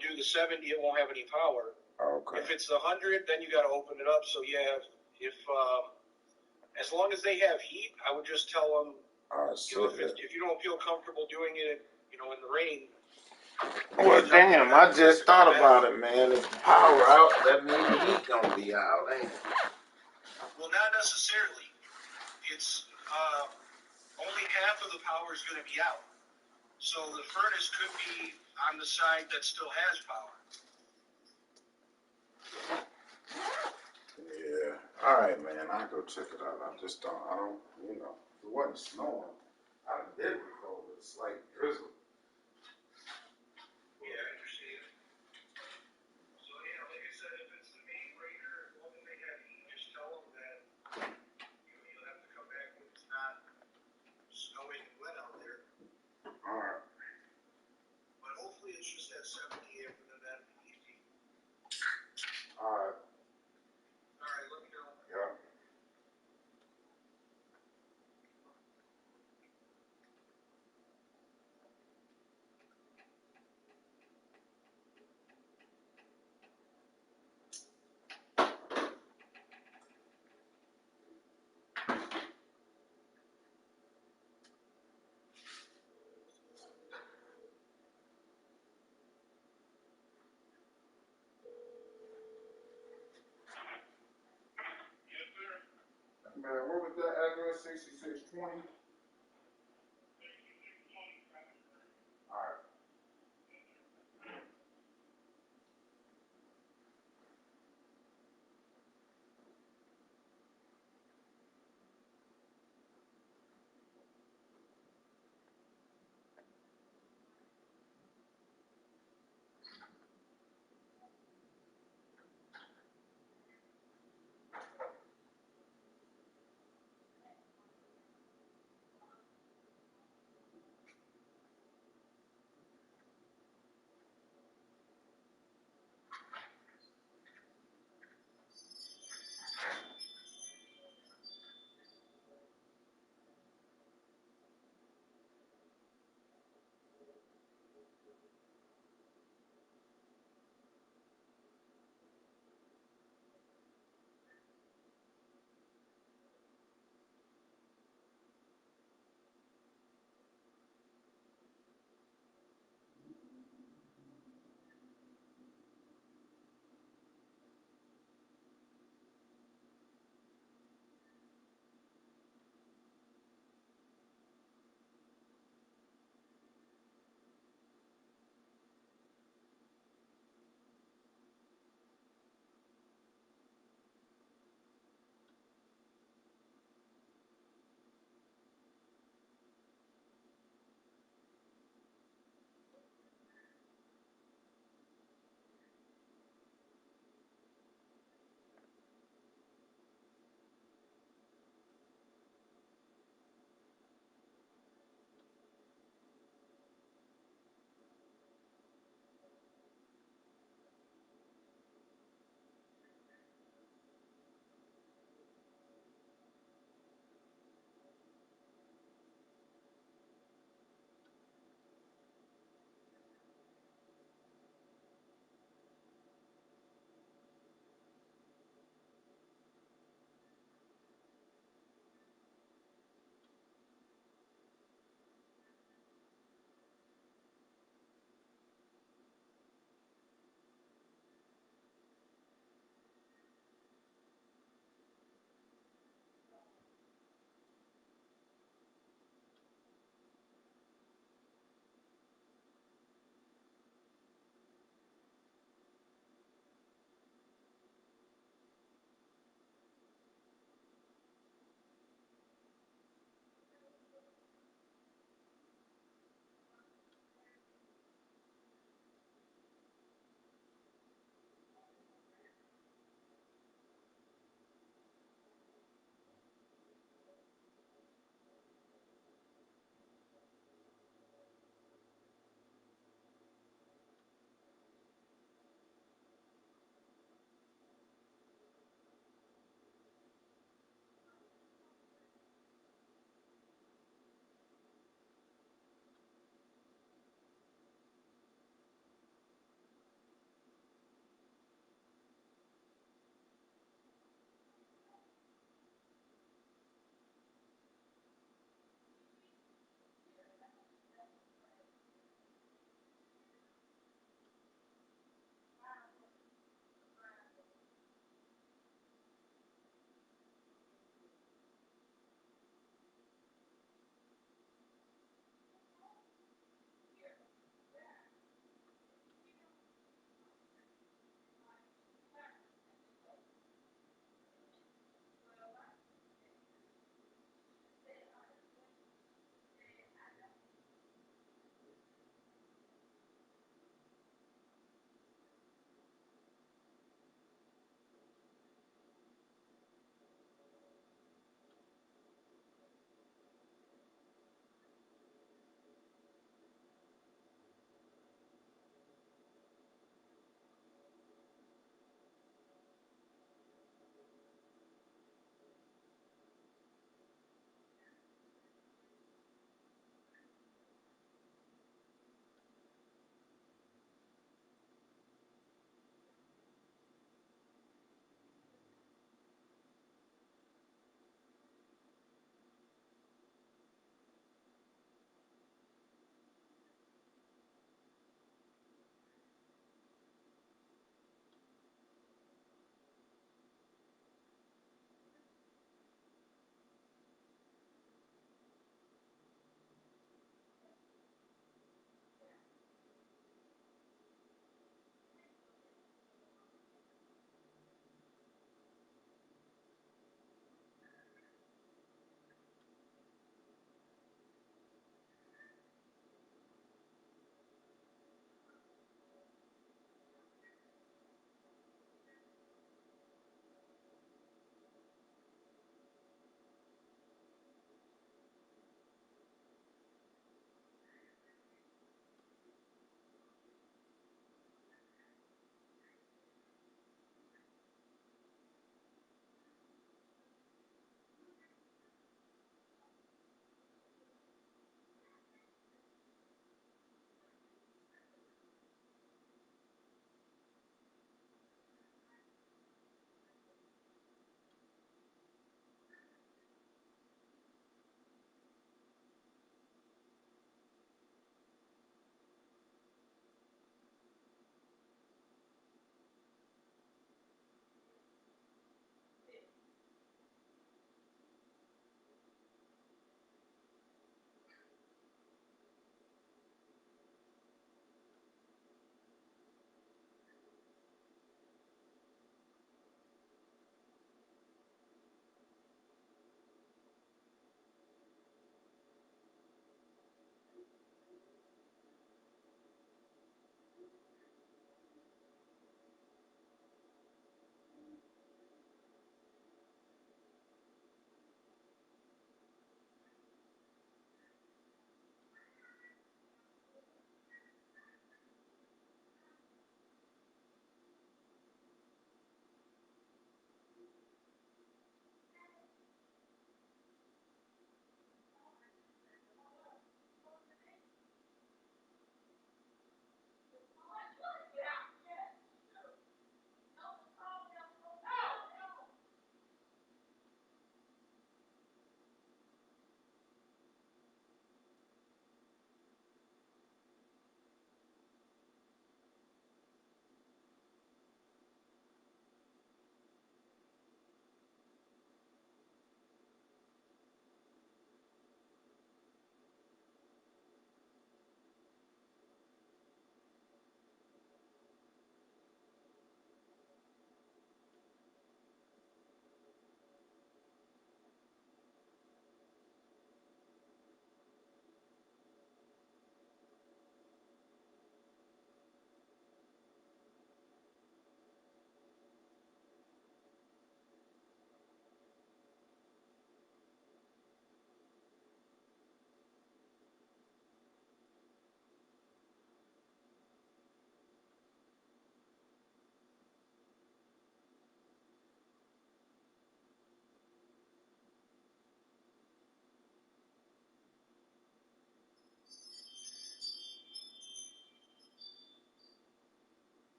do the 70. It won't have any power.
Okay.
If it's the 100, then you got to open it up. So yeah, if as long as they have heat, I would just tell them. If you don't feel comfortable doing it, in the rain.
Well, damn, I just thought about it, man. If the power out, that means the heat gonna be out, ain't it?
Well, not necessarily. It's only half of the power is going to be out. So the furnace could be on the side that still has power.
Yeah. All right, man. I'll go check it out. I don't, if it wasn't snowing, I did record with a slight drizzle.
Yeah, I understand. So, yeah, like I said, if it's the main breaker, as long as they have heat, just tell them that, you'll have to come back when it's not snowing and wet out there.
All right.
But hopefully it's just that 70 amp and then that'll be easy.
All right.
All right, let me know.
Yeah.
Yes, sir.
Man, what was that address? 6620? All right.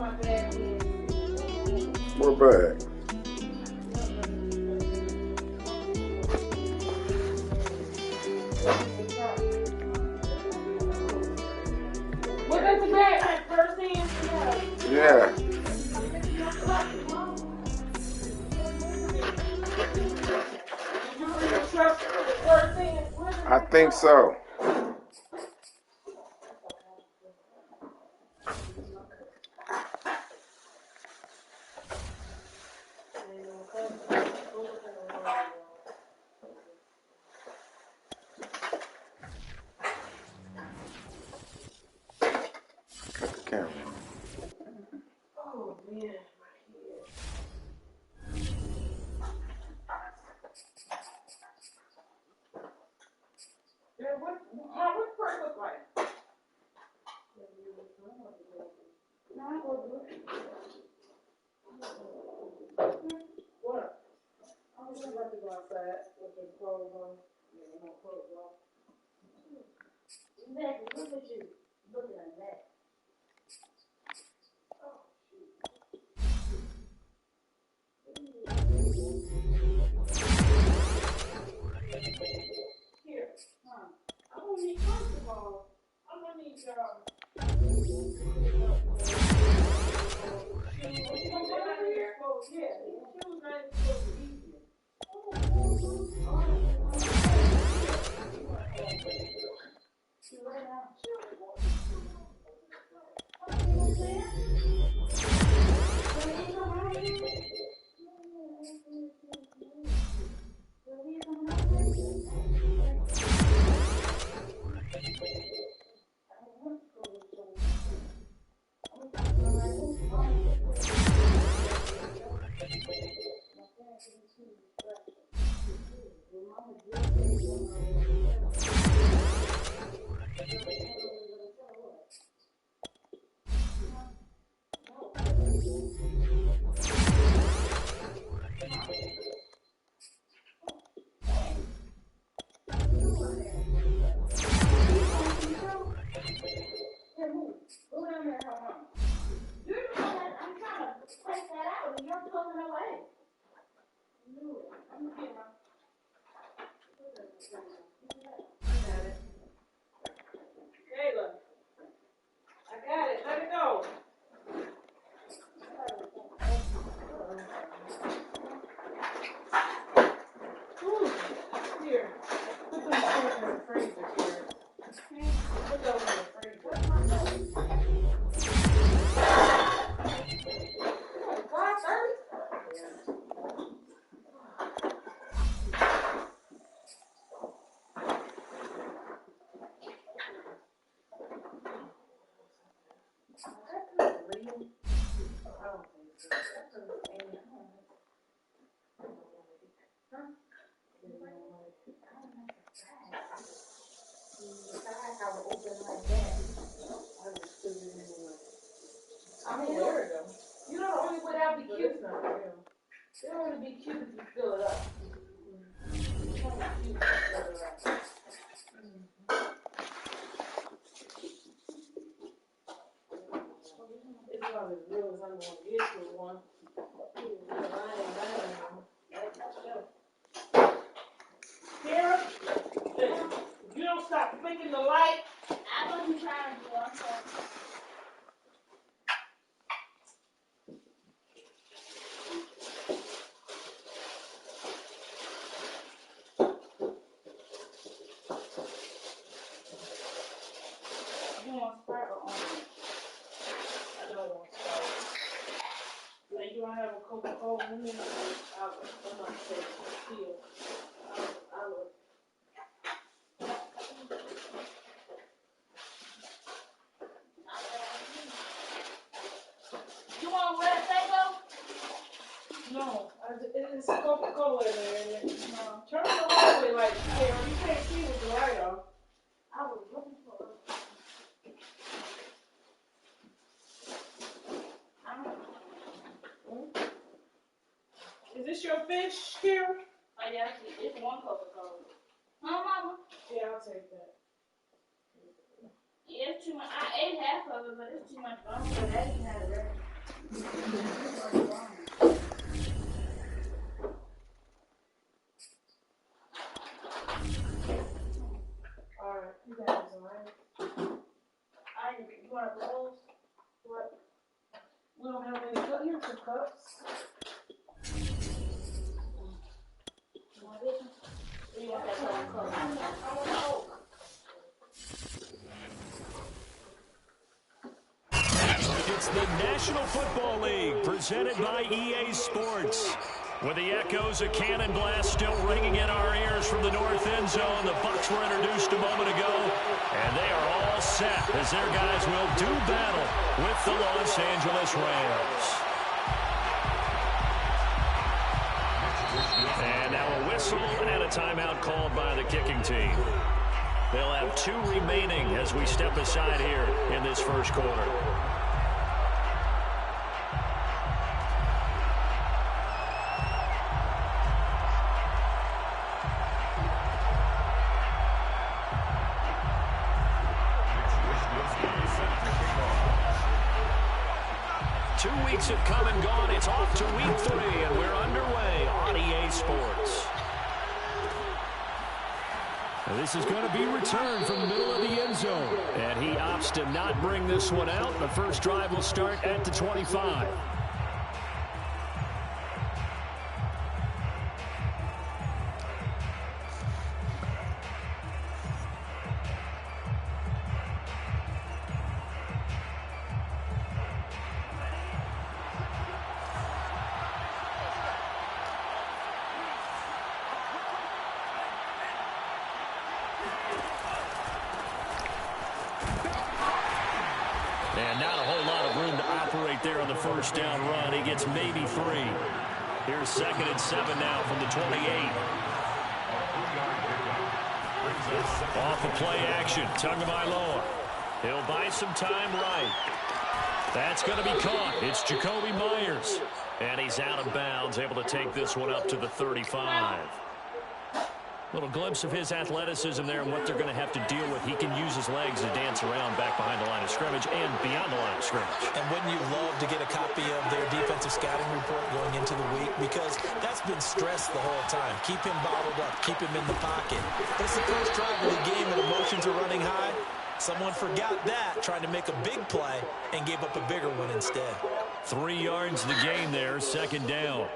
What bag?
What is the bag? Like first thing?
Yeah. I think so. Cut the camera.
Oh, man. What purse look like? No, I go do it. What? I was just about to go outside with the clothes on. Yeah, no clothes on. Exactly. Look at you. Looking at that. Oh, shoot. Here. Huh. I'm gonna need, first of all, I'm gonna need y'all. Yeah, shoes not supposed to be easier. Kayla, I got it. Let it go. Here. Put those things in the freezer here. Put those in the freezer. 5:30? I mean, you know the only way that'll be cute. It'll only be cute if you fill it up. It's about as real as I'm going to get to one. Sarah, if you don't stop flicking the light, I wasn't trying to do it. I'm sorry. You want Sprite or orange? I don't want Sprite. Like, you want to have a Coca-Cola in there? I'm not saying still. I would. You want red Faygo? No, it's Coca-Cola in there. No. Turn the hallway light, Sarah. You can't see with the light off. I was looking for it. Is this your fish here? Oh, yeah, it's one Coca-Cola. Huh, Mama? Yeah, I'll take that. Yeah, it's too much. I ate half of it, but it's too much. I'm going to eat that. Alright, you got some, right? You want rolls? What? We don't have any cups. Here's some cups. You want this one? Or you want that cup? I want Coke.
It's the National Football League presented by EA Sports. With the echoes of Cannon Blast still ringing in our ears from the north end zone, the Bucs were introduced a moment ago, and they are all set as their guys will do battle with the Los Angeles Rams. And now a whistle and a timeout called by the kicking team. They'll have 2 remaining as we step aside here in this first quarter. Have come and gone. It's off to week 3, and we're underway on EA Sports. Now this is going to be returned from the middle of the end zone, and he opts to not bring this one out. The first drive will start at the 25. There on the first down run. He gets maybe 3. Here's 2nd and 7 now from the 28. Off the play action. Tagovailoa. He'll buy some time right. That's going to be caught. It's Jakobi Meyers. And he's out of bounds, able to take this one up to the 35. Little glimpse of his athleticism there and what they're going to have to deal with. He can use his legs to dance around back behind the line of scrimmage and beyond the line of scrimmage.
And wouldn't you love to get a copy of their defensive scouting report going into the week? Because that's been stressed the whole time. Keep him bottled up. Keep him in the pocket. It's the first drive of the game and emotions are running high. Someone forgot that, trying to make a big play, and gave up a bigger one instead.
3 yards the gain there, 2nd down.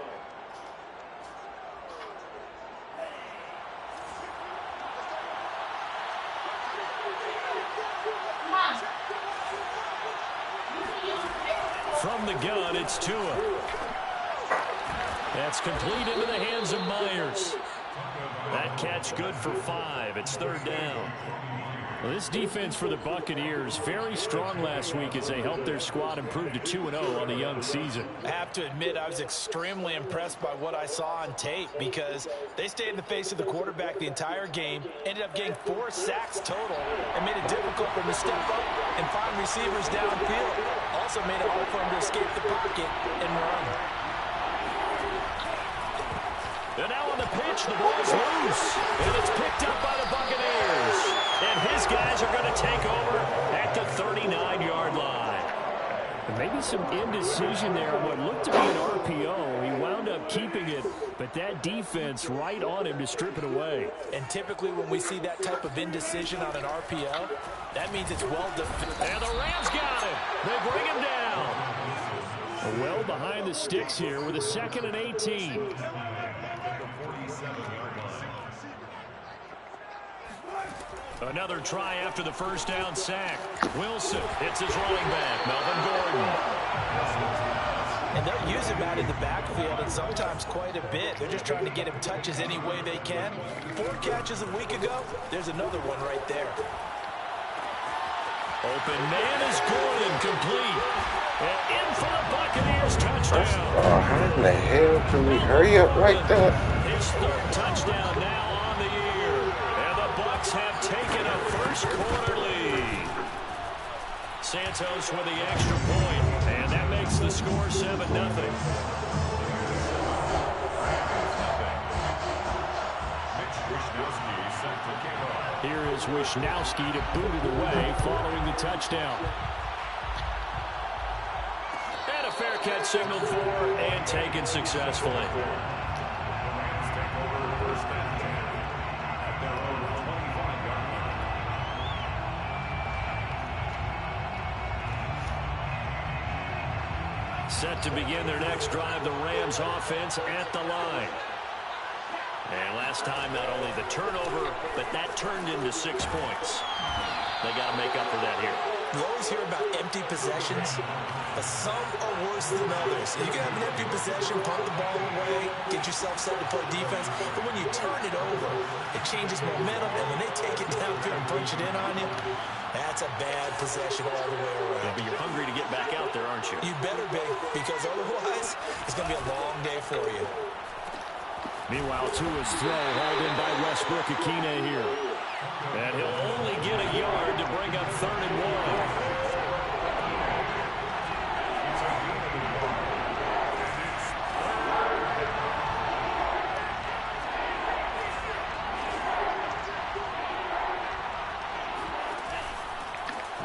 From the gun, it's Tua. That's complete into the hands of Myers. That catch good for 5. It's 3rd down. Well, this defense for the Buccaneers, very strong last week as they helped their squad improve to 2-0 on the young season.
I have to admit, I was extremely impressed by what I saw on tape because they stayed in the face of the quarterback the entire game, ended up getting 4 sacks total, and made it difficult for him to step up and find receivers downfield. Also made it hard for him to escape the pocket and run.
And now on the pitch, the ball's loose, and it's picked up by the Buccaneers. And his guys are going to take over at the 39-yard line. And maybe some indecision there on what looked to be an RPO. He wound up keeping it, but that defense right on him to strip it away.
And typically when we see that type of indecision on an RPO, that means it's well defended.
And the Rams got him. They bring him down. Well behind the sticks here with a 2nd and 18. Another try after the first down sack. Wilson hits his running back, Melvin Gordon.
And they'll use him out in the backfield and sometimes quite a bit. They're just trying to get him touches any way they can. 4 catches a week ago. There's another one right there.
Open man is Gordon, complete. And in for the Buccaneers touchdown.
Oh, how in the hell can we hurry up like that?
His 3rd touchdown now on the year. And the Bucs have taken a first-quarter lead. Santos with the extra point, and that makes the score 7-0. Here is Wishnowski to boot it away following the touchdown. And a
fair catch signaled for and taken successfully.
The Rams take over first and 10 at their own 25-yard line.
Set to begin their next drive, the Rams offense at the line. And last time, not only the turnover, but that turned into 6 points. They got to make up for that here.
You always hear about empty possessions, but some are worse than others. You can have an empty possession, punt the ball away, get yourself set to play defense, but when you turn it over, it changes momentum, and when they take it down there and punch it in on you, that's a bad possession all the way around.
Yeah, but you're hungry to get back out there, aren't you?
You better be, because otherwise, it's going to be a long day for you.
Meanwhile, Tua's throw hauled in by Westbrook Akine here. And he'll only get a yard to bring up 3rd and 1.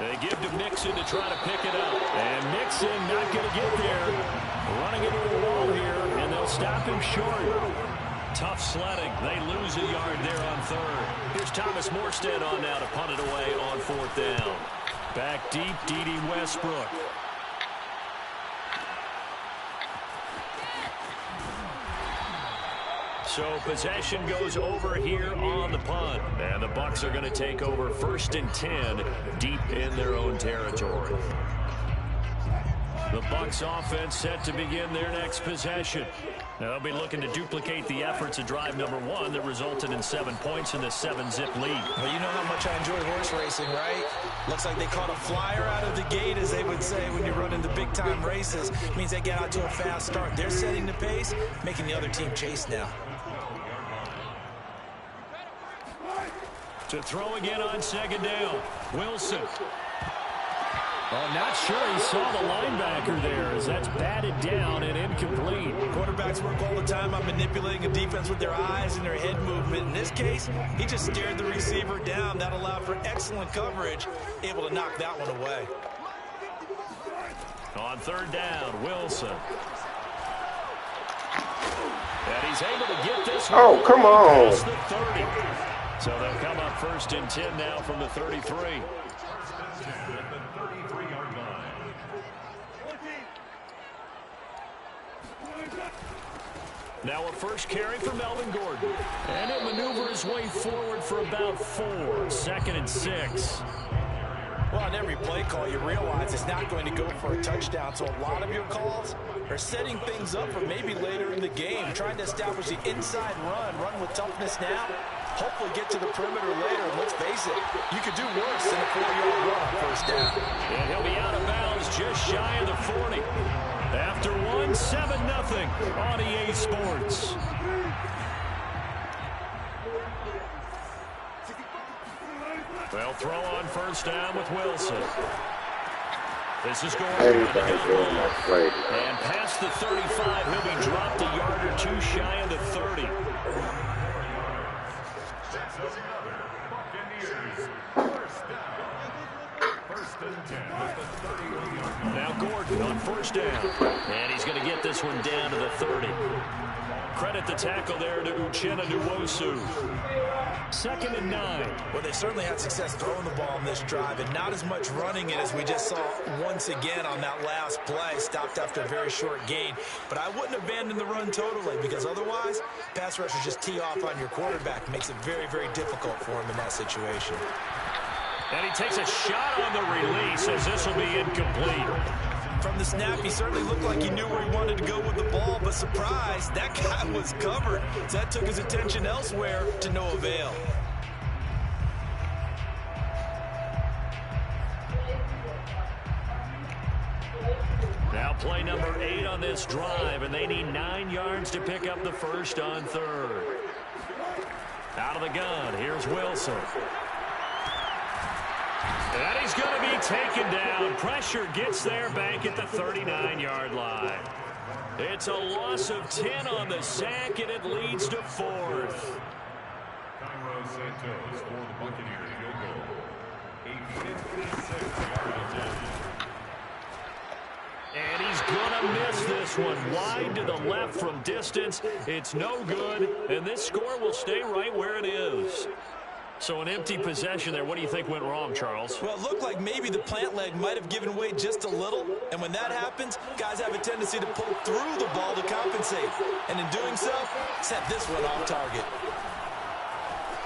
They give to Mixon to try to pick it up. And Mixon not going to get there. Running into the wall here, and they'll stop him short. Tough sledding. They lose a yard there on 3rd. Here's Thomas Morstead on now to punt it away on 4th down. Back deep, D.D. Westbrook. So possession goes over here on the punt. And the Bucs are going to take over 1st and 10 deep in their own territory. The Bucs offense set to begin their next possession. Now they'll be looking to duplicate the efforts of drive number 1 that resulted in 7 points in the 7-zip lead.
Well, you know how much I enjoy horse racing, right? Looks like they caught a flyer out of the gate, as they would say when you're running the big-time races. It means they get out to a fast start. They're setting the pace, making the other team chase now.
To throw again on 2nd down. Wilson. Well, not sure he saw the linebacker there, as that's batted down and incomplete.
Quarterbacks work all the time on manipulating a defense with their eyes and their head movement. In this case, he just stared the receiver down. That allowed for excellent coverage, able to knock that one away.
On 3rd down, Wilson. And he's able to get this one.
Oh, come on.
Past the 30. So they'll come up 1st and 10 now from the 33. Now a first carry for Melvin Gordon. And he'll maneuver his way forward for about 4. 2nd and 6.
Well, on every play call, you realize it's not going to go for a touchdown. So a lot of your calls are setting things up for maybe later in the game, trying to establish the inside run with toughness now, hopefully get to the perimeter later. And let's face it, you could do worse than a 4-yard run on 1st down.
And he'll be out of bounds just shy of the 40. After 1, 7-0 on EA Sports. They'll throw on 1st down with Wilson. This is going
Everybody's doing that play.
and past the 35, he'll be dropped a yard or 2 shy of the 30.
That's another Buccaneers first down. 1st and 10 at the 31-yard line.
Now Gordon on 1st down. And he's going to get this one down to the 30. Credit the tackle there to Uchenna Nwosu. 2nd and 9.
Well, they certainly had success throwing the ball on this drive, and not as much running it as we just saw once again on that last play. Stopped after a very short gain. But I wouldn't abandon the run totally, because otherwise, pass rushers just tee off on your quarterback. Makes it very, very difficult for him in that situation.
And he takes a shot on the release, as this will be incomplete.
From the snap, he certainly looked like he knew where he wanted to go with the ball, but surprise, that guy was covered. So that took his attention elsewhere to no avail.
Now play number 8 on this drive, and they need 9 yards to pick up the first on 3rd. Out of the gun, here's Wilson. And he's going to be taken down. Pressure gets there back at the 39-yard line. It's a loss of 10 on the sack, and it leads to 4th.
Cairo Santos for the Buccaneers field goal. A 56-yard attempt.
And he's going to this one wide to the left from distance. It's no good, and this score will stay right where it is. So an empty possession there. What do you think went wrong, Charles?
Well, it looked like maybe the plant leg might have given way just a little. And when that happens, guys have a tendency to pull through the ball to compensate. And in doing so, set this one off target.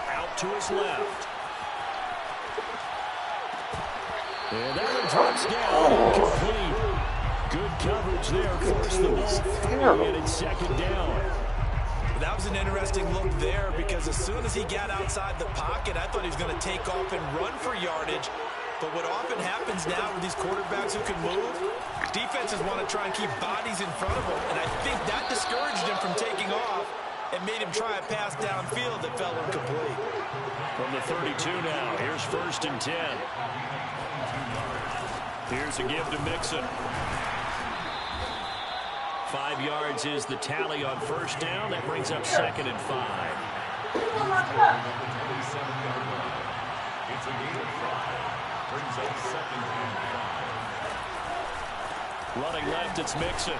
Out to his left. And that one drops down. Complete. Good coverage there. Forced the ball free, and it's second down.
That was an interesting look there because as soon as he got outside the pocket, I thought he was going to take off and run for yardage. But what often happens now with these quarterbacks who can move, defenses want to try and keep bodies in front of them. And I think that discouraged him from taking off and made him try a pass downfield that fell incomplete.
From the 32 now, here's 1st and 10. Here's a give to Mixon. 5 yards is the tally on 1st down. That brings up 2nd and 5.
It's a gain of 5. Brings up 2nd and 5.
Running left, it's Mixon.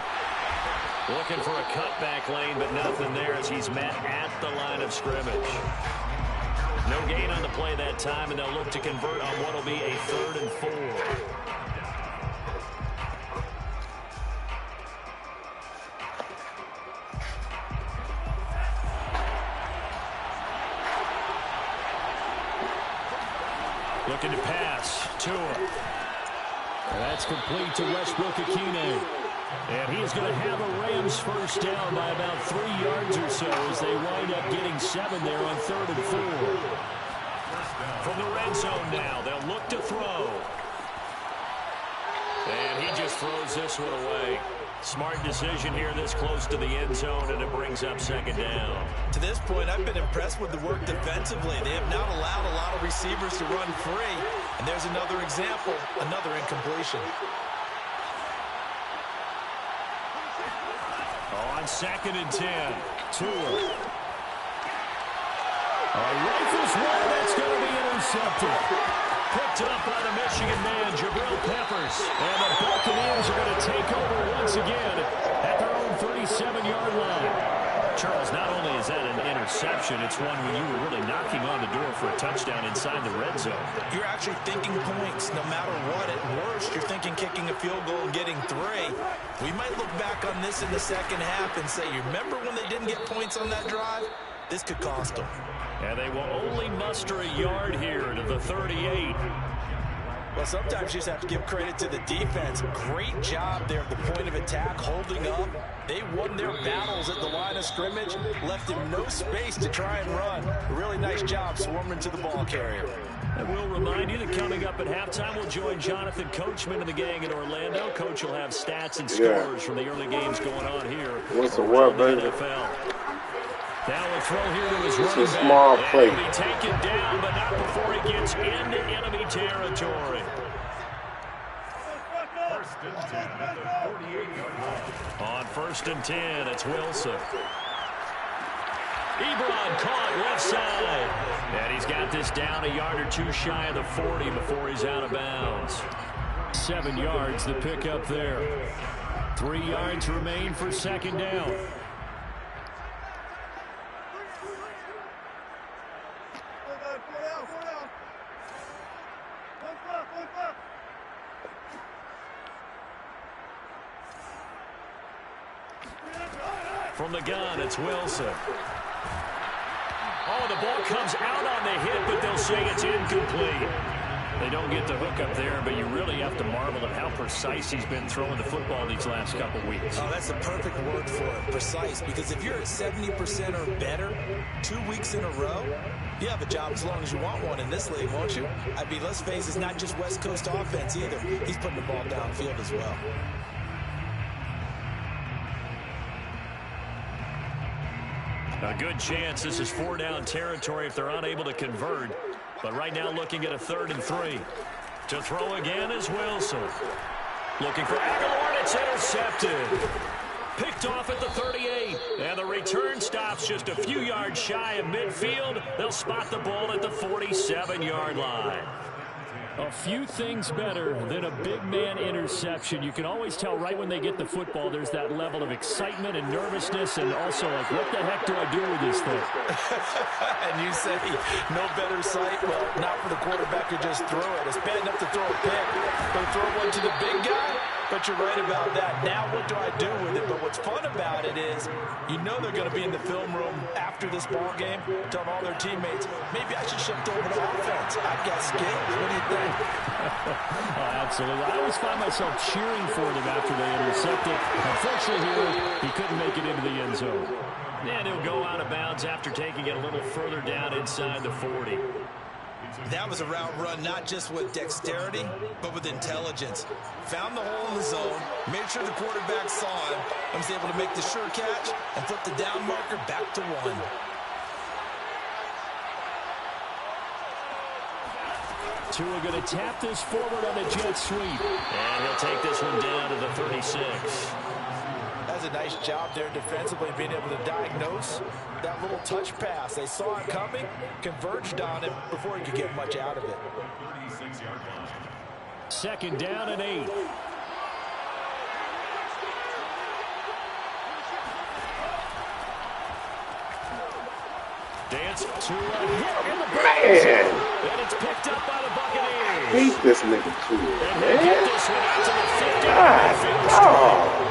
Looking for a cutback lane, but nothing there as he's met at the line of scrimmage. No gain on the play that time, and they'll look to convert on what will be a 3rd and 4. Looking to pass. Tua. That's complete to Westbrook-Ikhine. And he's going to have a Rams 1st down by about 3 yards or so as they wind up getting 7 there on 3rd and 4. From the red zone now, they'll look to throw. And he just throws this one away. Smart decision here this close to the end zone, and it brings up 2nd down.
To this point, I've been impressed with the work defensively. They have not allowed a lot of receivers to run free. And there's another example, another incompletion.
On 2nd and 10, Tua. Rifles one, that's going to be intercepted. Picked up by the Michigan man, Jabril Peppers. And the Buccaneers are going to take over once again at their own 37-yard line. Charles, not only is that an interception, it's one when you were really knocking on the door for a touchdown inside the red zone. You're actually thinking points no matter what. At worst, you're thinking kicking a field goal and getting 3. We might look back on this in the second half and say, you remember when they didn't get points on that drive? This could cost them. And they will only muster a yard here to the 38. Well, sometimes you just have to give credit to the defense. Great job there at the point of attack, holding up. They won their battles at the line of scrimmage, left him no space to try and run. A really nice job swarming to the ball carrier. And we'll remind you that coming up at halftime, we'll join Jonathan Coachman and the gang in Orlando. Coach will have stats and scores from the early games going on here.
What's the word, baby?
NFL. Now a throw here to his running back.
It's a small play.
He'll be taken down, but not before he gets into enemy territory.
1st and 10 at the 48-yard line.
On 1st and 10, it's Wilson. Ebron caught left side. And he's got this down a yard or two shy of the 40 before he's out of bounds. 7 yards the pick up there. 3 yards remain for 2nd down. From the gun, it's Wilson. Oh, the ball comes out on the hit, but they'll say it's incomplete. They don't get the hook up there, but you really have to marvel at how precise he's been throwing the football these last couple weeks. Oh, that's the perfect word for it, precise, because if you're at 70% or better 2 weeks in a row, you have a job as long as you want one in this league, won't you? I mean, let's face it, it's not just West Coast offense either. He's putting the ball downfield as well. A good chance this is 4-down territory if they're unable to convert. But right now looking at a 3rd and 3. To throw again is Wilson. Looking for Aguilar, and it's intercepted. Picked off at the 38. And the return stops just a few yards shy of midfield. They'll spot the ball at the 47-yard line. A few things better than a big man interception. You can always tell right when they get the football, there's that level of excitement and nervousness, and also like, what the heck do I do with this thing?
And you say, no better sight? Well, not for the quarterback to just throw it. It's bad enough to throw a pick, but throw one to the big guy? But you're right about that. Now what do I do with it? But what's fun about it is you know they're going to be in the film room after this ball game telling all their teammates, maybe I should shift over to offense. I got skills. What do you think?
Oh, absolutely. I always find myself cheering for them after they intercept it. Unfortunately here, he couldn't make it into the end zone.
And he'll go out of bounds after taking it a little further down inside the 40.
That was a route run not just with dexterity, but with intelligence. Found the hole in the zone, made sure the quarterback saw him, and was able to make the sure catch and flip the down marker back to 1.
Tua going to tap this forward on the jet sweep.
And he'll take this one down to the 36.
That's a nice job there defensively, being able to diagnose that little touch pass. They saw it coming, converged on it before he could get much out of it.
36-yard line.
2nd down and 8.
Dance to a hit in the
Man!
and it's picked up by the Buccaneers.
Hate this nigga too,
And
man.
they get this one out to the 50.
God.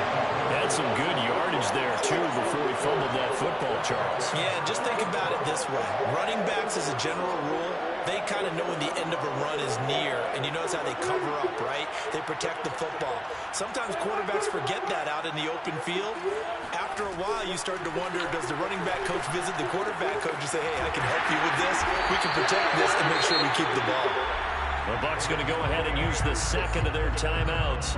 Had some good yardage there, too, before he fumbled that football, Charles.
Yeah, just think about it this way. Running backs, as a general rule, they kind of know when the end of a run is near, and you notice how they cover up, right? They protect the football. Sometimes quarterbacks forget that out in the open field. After a while, you start to wonder, does the running back coach visit the quarterback coach and say, hey, I can help you with this. We can protect this and make sure we keep the ball.
The Bucs going to go ahead and use the second of their timeouts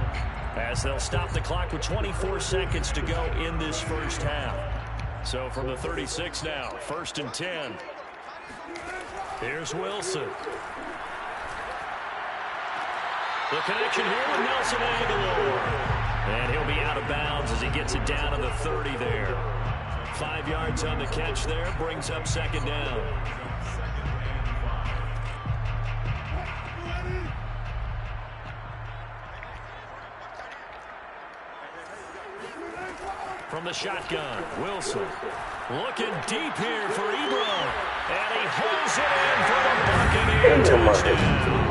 as they'll stop the clock with 24 seconds to go in this first half. So from the 36 now, 1st and 10. Here's Wilson. The connection here with Nelson Agholor. And he'll be out of bounds as he gets it down to the 30 there. 5 yards on the catch there, brings up 2nd down. From the shotgun, Wilson looking deep here for Ebron. And he holds it in for the Buccaneers touchdown.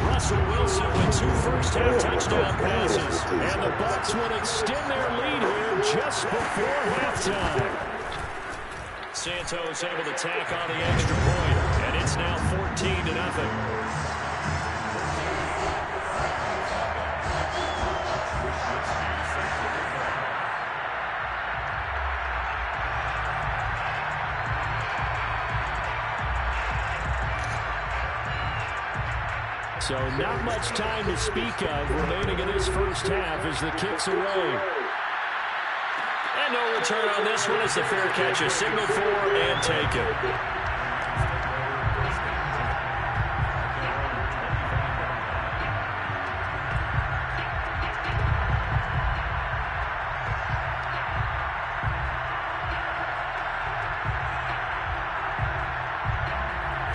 Russell Wilson with 2 first-half touchdown passes. And the Bucs will extend their lead here just before halftime. Santos able to tack on the extra point. And it's now 14-0.
So not much time to speak of remaining in this first half as the kick's away.
And no return on this one as the fair catch is signaled for and taken.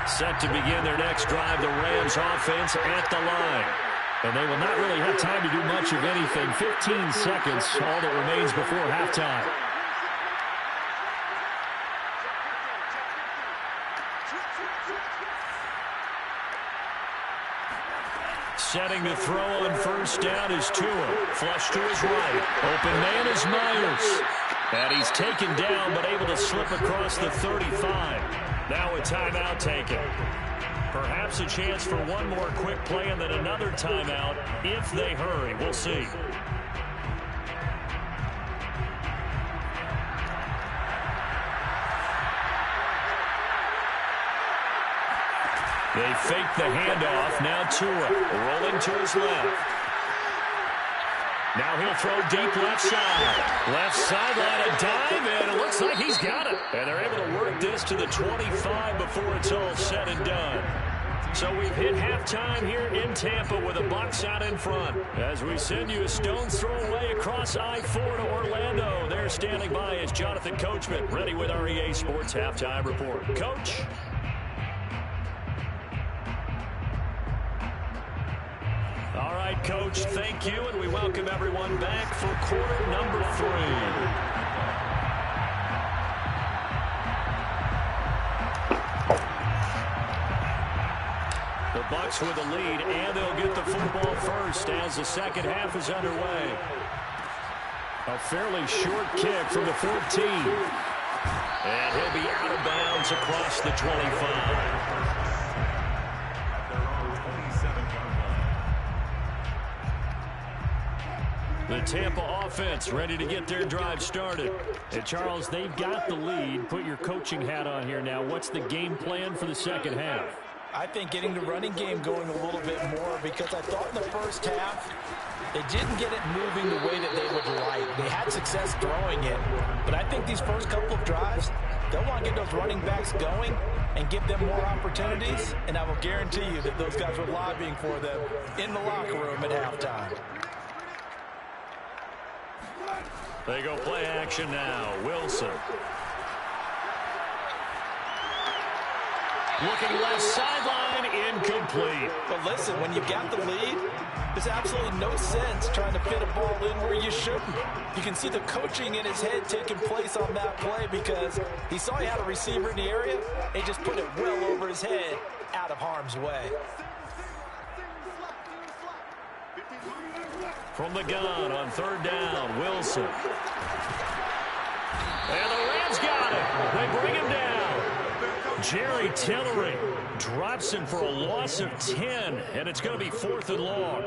Set to begin their next drive, the Rams offense at the line.
And they will not really have time to do much of anything. 15 seconds, all that remains before halftime.
Setting to throw on first down is Tua. Flush to his right. Open man is Myers. And he's taken down but able to slip across the 35. Now a timeout taken. Perhaps a chance for one more quick play and then another timeout if they hurry. We'll see. They fake the handoff. Now Tua rolling to his left. Now he'll throw deep left side. Left sideline, a dive, and it looks like he's got it. And they're able to work this to the 25 before it's all said and done. So we've hit halftime here in Tampa with the Bucs out in front. As we send you a stone's throw away across I-4 to Orlando. There standing by is Jonathan Coachman, ready with our EA Sports Halftime Report. Coach?
right, Coach, thank you, and we welcome everyone back for quarter number 3. The Bucks with the lead, and they'll get the football first as the second half is underway. A fairly short kick from the 14. And he'll be out of bounds across the 25. The Tampa offense ready to get their drive started. And Charles, they've got the lead. Put your coaching hat on here now. What's the game plan for the second half?
I think getting the running game going a little bit more, because I thought in the first half they didn't get it moving the way that they would like. They had success throwing it, but I think these first couple of drives, they'll want to get those running backs going and give them more opportunities, and I will guarantee you that those guys were lobbying for them in the locker room at halftime.
They go play action now. Wilson. Looking left sideline, incomplete.
But listen, when you've got the lead, there's absolutely no sense trying to fit a ball in where you shouldn't. You can see the coaching in his head taking place on that play, because he saw he had a receiver in the area and he just put it well over his head out of harm's way.
From the gun on third down, Wilson. And the Rams got it. They bring him down. Jerry Tillery drops him for a loss of 10, and it's going to be 4th and long.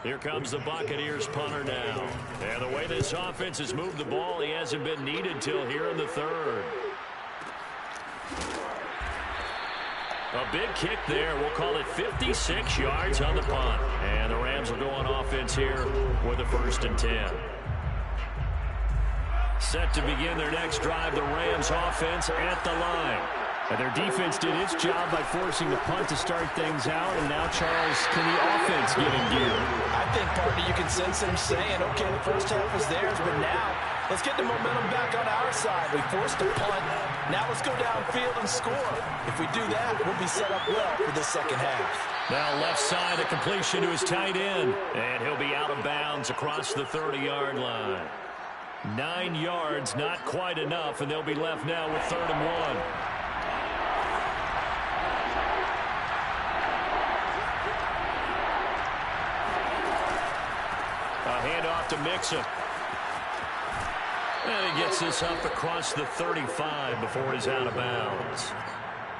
Here comes the Buccaneers punter now. And the way this offense has moved the ball, he hasn't been needed till here in the third. A big kick there. We'll call it 56 yards on the punt. And the Rams will go on offense here with a 1st and 10. Set to begin their next drive, the Rams offense at the line. And their defense did its job by forcing the punt to start things out. And now, Charles, can the offense get in gear?
I think, partner, you can sense them saying, okay, the first half is theirs, but now let's get the momentum back on our side. We forced a punt. Now let's go downfield and score. If we do that, we'll be set up well for the second half.
Now left side, a completion to his tight end. And he'll be out of bounds across the 30-yard line. 9 yards, not quite enough, and they'll be left now with 3rd and 1. A handoff to Mixon. And he gets this up across the 35 before he's out of bounds.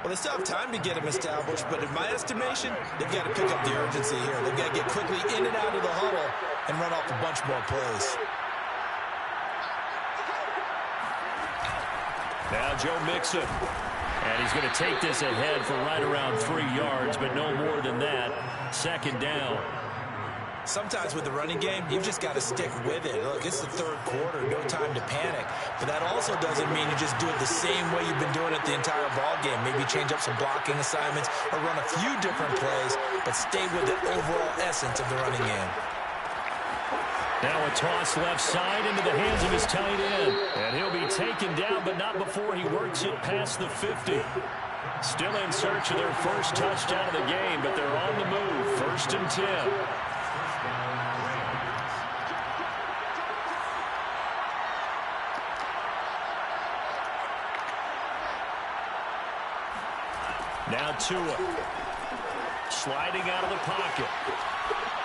Well, they still have time to get him established, but in my estimation, they've got to pick up the urgency here. They've got to get quickly in and out of the huddle and run off a bunch more plays.
Now Joe Mixon. And he's going to take this ahead for right around 3 yards, but no more than that. 2nd down.
Sometimes with the running game, you've just got to stick with it. Look, it's the 3rd quarter, no time to panic. But that also doesn't mean you just do it the same way you've been doing it the entire ball game. Maybe change up some blocking assignments or run a few different plays, but stay with the overall essence of the running game.
Now a toss left side into the hands of his tight end. And he'll be taken down, but not before he works it past the 50. Still in search of their first touchdown of the game, but they're on the move. 1st and 10. Now Tua. Sliding out of the pocket.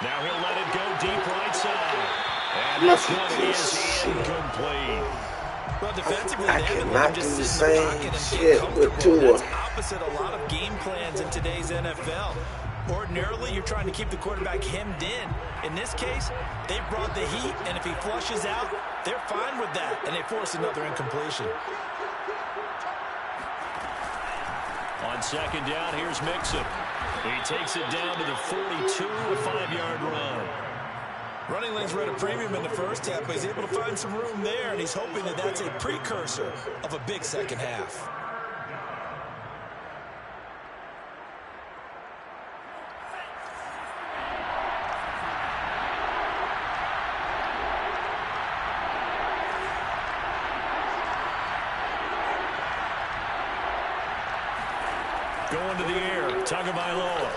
Now he'll let it go deep right side. And this one is incomplete.
Well, defensively,
I cannot do the same shit with Tua.
That's opposite a lot of game plans in today's NFL. Ordinarily, you're trying to keep the quarterback hemmed in. In this case, they brought the heat, and if he flushes out, they're fine with that, and they force another incompletion.
On 2nd down, here's Mixon. He takes it down to the 42, a 5-yard run.
Running lanes were at a premium in the first half, but he's able to find some room there, and he's hoping that that's a precursor of a big second half.
Going to the air, Tagovailoa.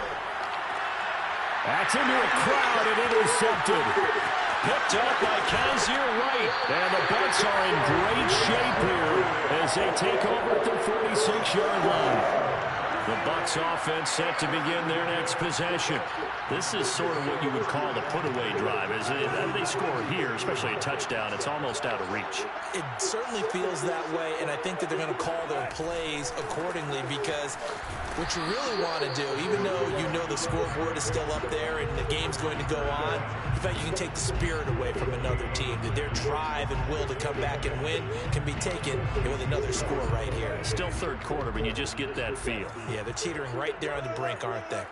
That's into a crowd and intercepted. Picked up by Kaiser Wright. And the Bucs are in great shape here as they take over at the 46-yard line. The Bucs offense set to begin their next possession. This is sort of what you would call the put-away drive. As they score here, especially a touchdown, it's almost out of reach.
It certainly feels that way, and I think that they're going to call their plays accordingly, because what you really want to do, even though you know the scoreboard is still up there and the game's going to go on, in fact, you can take the spirit away from another team, that their drive and will to come back and win can be taken with another score right here.
Still third quarter, but you just get that feel.
Yeah, they're teetering right there on the brink, aren't they?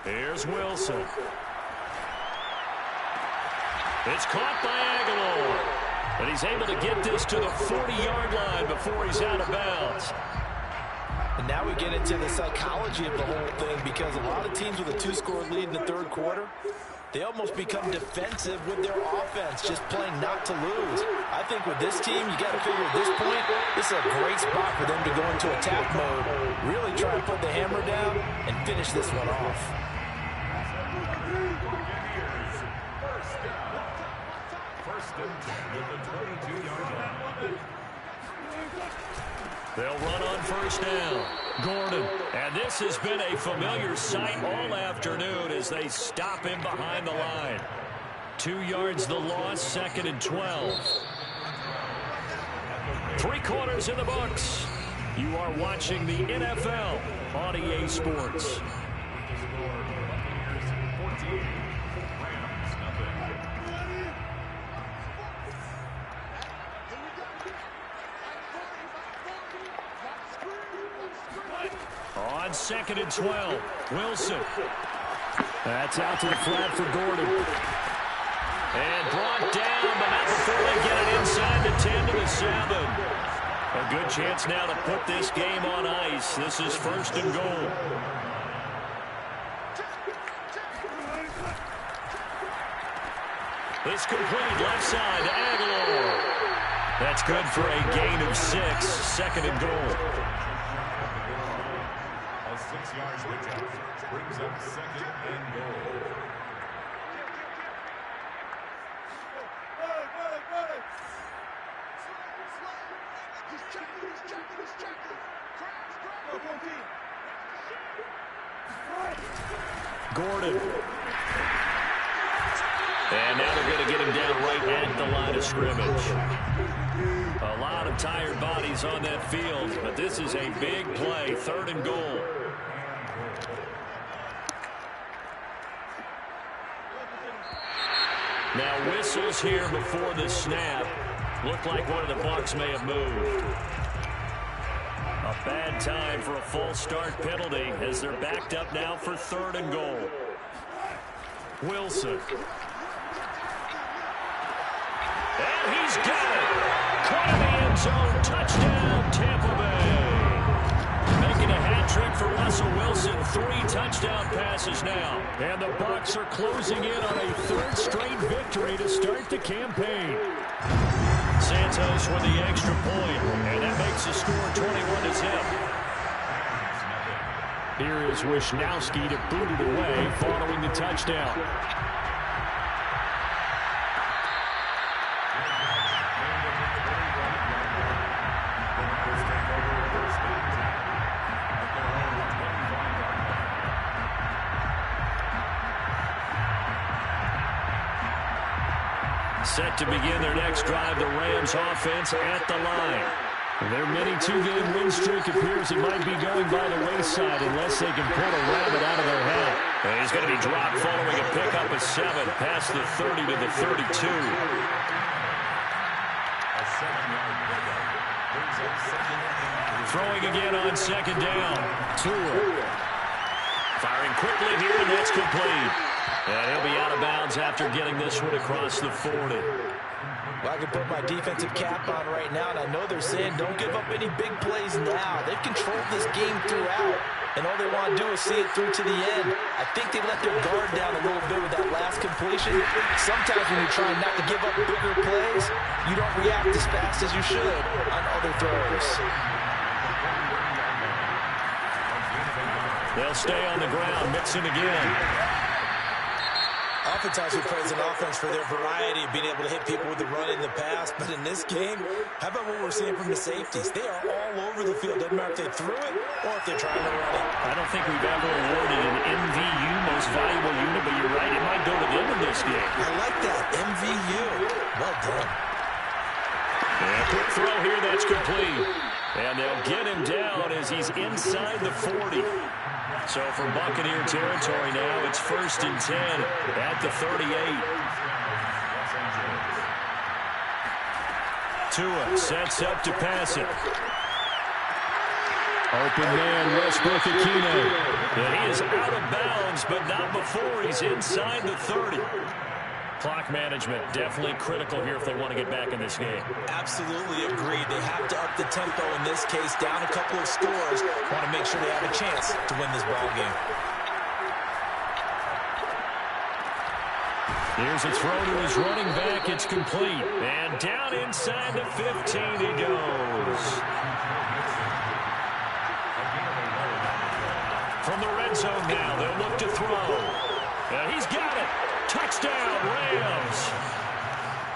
Here's Wilson. It's caught by Aguilar. And he's able to get this to the 40-yard line before he's out of bounds.
And now we get into the psychology of the whole thing, because a lot of teams with a 2-score lead in the third quarter, they almost become defensive with their offense, just playing not to lose. I think with this team, you got to figure at this point, this is a great spot for them to go into attack mode, really try and put the hammer down and finish this one off.
First and 10 at the 22-yard line.
They'll run on first down. Gordon. And this has been a familiar sight all afternoon as they stop him behind the line. 2 yards the loss, 2nd and 12. 3 quarters in the books. You are watching the NFL on EA Sports. On 2nd and 12, Wilson. That's out to the flat for Gordon. And brought down, but not before they get it inside the 10 to the 7. A good chance now to put this game on ice. This is 1st and goal. It's complete left side to Aguilar. That's good for a gain of 6, 2nd and goal.
6 yards return brings up 2nd and goal.
Gordon. And now they're going to get him down right at the line of scrimmage. A lot of tired bodies on that field, but this is a big play, 3rd and goal. Now whistles here before the snap. Looked like one of the Bucs may have moved. A bad time for a false start penalty as they're backed up now for 3rd and goal. Wilson. And he's got it. Caught in the end zone. Touchdown, Tampa Bay. Making a hat trick for Russell Wilson. 3 touchdown passes now. And the Bucs are closing in on a 3rd straight victory to start the campaign. Santos with the extra point, and that makes the score 21-0. Here is Wisnowski to boot it away following the touchdown. Set to begin their next drive, the Rams offense at the line. Their mini 2-game win streak appears it might be going by the wayside unless they can pull a rabbit out of their hat. And he's going to be dropped following a pickup of 7 past the 30 to the 32.
A 7-yard pickup brings up 2nd and goal.
Throwing again on 2nd down. Tua. Firing quickly here, and that's complete. And he'll be out of bounds after getting this one across the 40.
Well, I can put my defensive cap on right now, and I know they're saying don't give up any big plays now. They've controlled this game throughout, and all they want to do is see it through to the end. I think they let their guard down a little bit with that last completion. Sometimes when you're trying not to give up bigger plays, you don't react as fast as you should on other throws.
They'll stay on the ground. Mixon again.
Oftentimes we praise an offense for their variety of being able to hit people with the run in the pass. But in this game, how about what we're seeing from the safeties? They are all over the field. Doesn't matter if they threw it or if they're trying to run it.
I don't think we've ever awarded an MVU, most valuable unit, but you're right. It might go to them in this game.
I like that. MVU. Well done.
And quick throw here. That's complete. And they'll get him down as he's inside the 40. So for Buccaneer territory now, it's 1st and 10 at the 38. Tua sets up to pass it. Open man, Westbrook-Ikhine. And he is out of bounds, but not before he's inside the 30. Clock management definitely critical here if they want to get back in this game.
Absolutely agreed. They have to up the tempo in this case, down a couple of scores. Want to make sure they have a chance to win this ball game.
Here's a throw to his running back. It's complete. And down inside the 15 he goes. From the red zone now, they'll look to throw. And he's got it. Touchdown, Rams.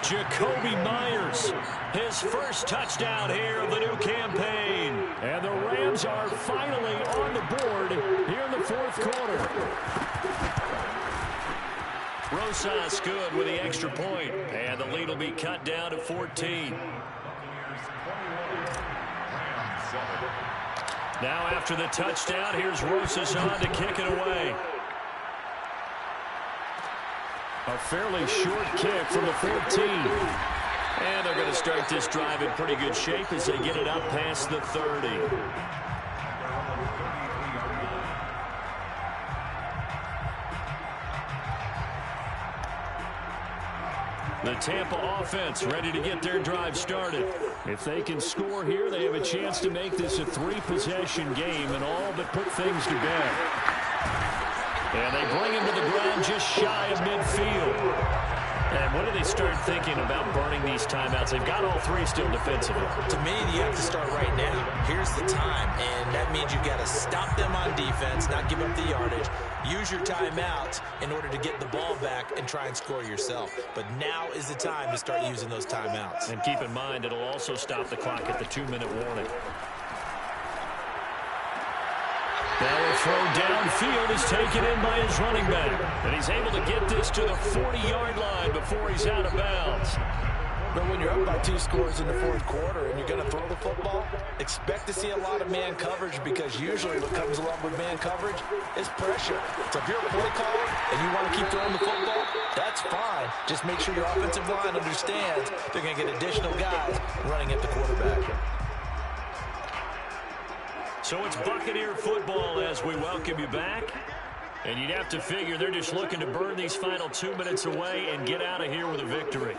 Jacoby Myers, his first touchdown here of the new campaign. And the Rams are finally on the board here in the 4th quarter. Rosas good with the extra point, and the lead will be cut down to 14. Now after the touchdown, here's Rosas on to kick it away. A fairly short kick from the 14. And they're going to start this drive in pretty good shape as they get it up past the 30. The Tampa offense ready to get their drive started. If they can score here, they have a chance to make this a 3-possession game and all but put things to bed. And they bring him to the ground just shy of midfield. And when do they start thinking about burning these timeouts? They've got all 3 still defensively.
To me, you have to start right now. Here's the time, and that means you've got to stop them on defense, not give up the yardage. Use your timeouts in order to get the ball back and try and score yourself. But now is the time to start using those timeouts.
And keep in mind, it'll also stop the clock at the 2-minute warning. Now a throw downfield is taken in by his running back. And he's able to get this to the 40-yard line before he's out of bounds.
But when you're up by 2 scores in the 4th quarter and you're going to throw the football, expect to see a lot of man coverage, because usually what comes along with man coverage is pressure. So if you're a play caller and you want to keep throwing the football, that's fine. Just make sure your offensive line understands they're going to get additional guys running at the quarterback.
So it's Buccaneer football as we welcome you back. And you'd have to figure they're just looking to burn these final 2 minutes away and get out of here with a victory.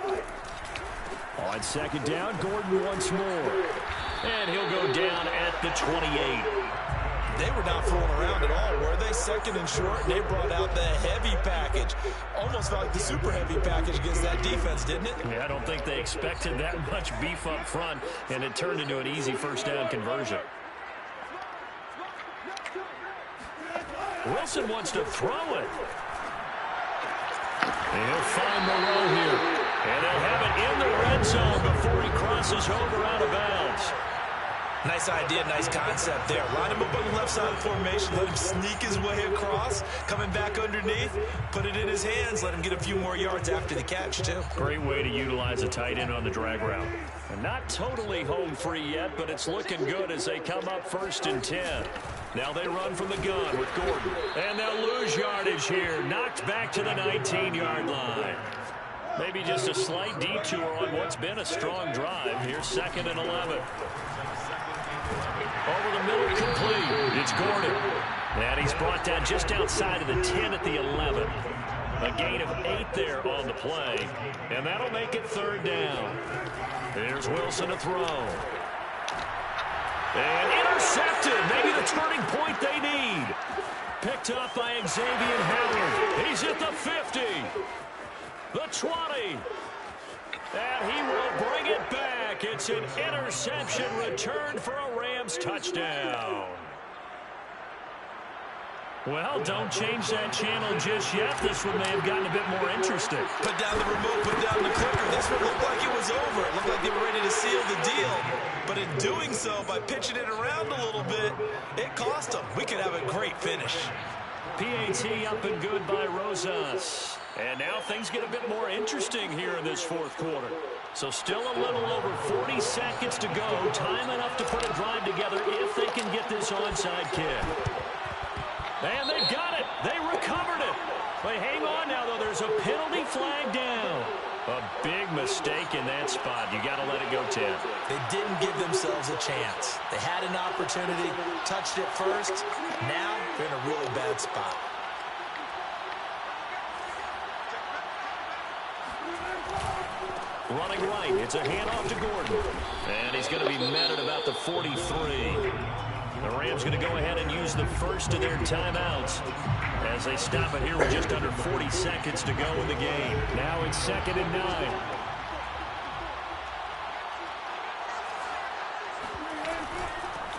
On 2nd down, Gordon once more. And he'll go down at the 28.
They were not fooling around at all, were they? 2nd and short, and they brought out the heavy package. Almost felt like the super heavy package against that defense, didn't it?
Yeah, I don't think they expected that much beef up front, and it turned into an easy 1st down conversion. Wilson wants to throw it. And he'll find Moreau here. And they'll have it in the red zone before he crosses over out of bounds.
Nice idea, nice concept there. Line him up on the left side of the formation, let him sneak his way across, coming back underneath, put it in his hands, let him get a few more yards after the catch, too.
Great way to utilize a tight end on the drag route. And not totally home free yet, but it's looking good as they come up 1st and 10. Now they run from the gun with Gordon. And they'll lose yardage here. Knocked back to the 19-yard line. Maybe just a slight detour on what's been a strong drive. Here's 2nd and 11. Over the middle, complete. It's Gordon. And he's brought down just outside of the 10 at the 11. A gain of 8 there on the play. And that'll make it 3rd down. Here's Wilson to throw. And intercepted. Maybe the turning point they need. Picked up by Xavier Howard. He's at the 50. The 20. And he will bring it back. It's an interception return for a Rams touchdown. Well, don't change that channel just yet. This one may have gotten a bit more interesting.
Put down the remote, put down the clicker. This one looked like it was over. It looked like they were ready to seal the deal. But in doing so, by pitching it around a little bit, it cost them. We could have a great finish.
PAT up and good by Rosas. And now things get a bit more interesting here in this fourth quarter. So still a little over 40 seconds to go. Time enough to put a drive together if they can get this onside kick. And they've got it. They recovered it. But hang on now, though. There's a penalty flag down. A big mistake in that spot. You got to let it go, Ted.
They didn't give themselves a chance. They had an opportunity, touched it first. Now they're in a really bad spot.
Running right. It's a handoff to Gordon. And he's going to be met at about the 43. The Rams going to go ahead and use the first of their timeouts as they stop it here with just under 40 seconds to go in the game. Now it's 2nd and 9.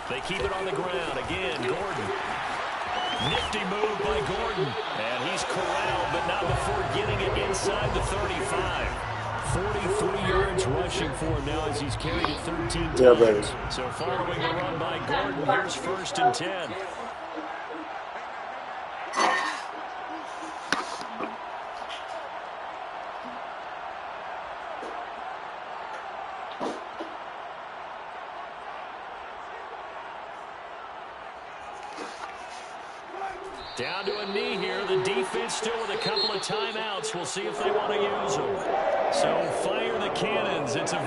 They keep it on the ground. Again, Gordon. Nifty move by Gordon. And he's corralled, but not before getting it inside the 35. 43 yards rushing for him now as he's carried it 13 times.
Yeah, baby.
So following the run by Gordon, here's 1st and 10. Down to a knee here. The defense still with a couple of timeouts. We'll see if they want to use them. So fire the cannons. It's a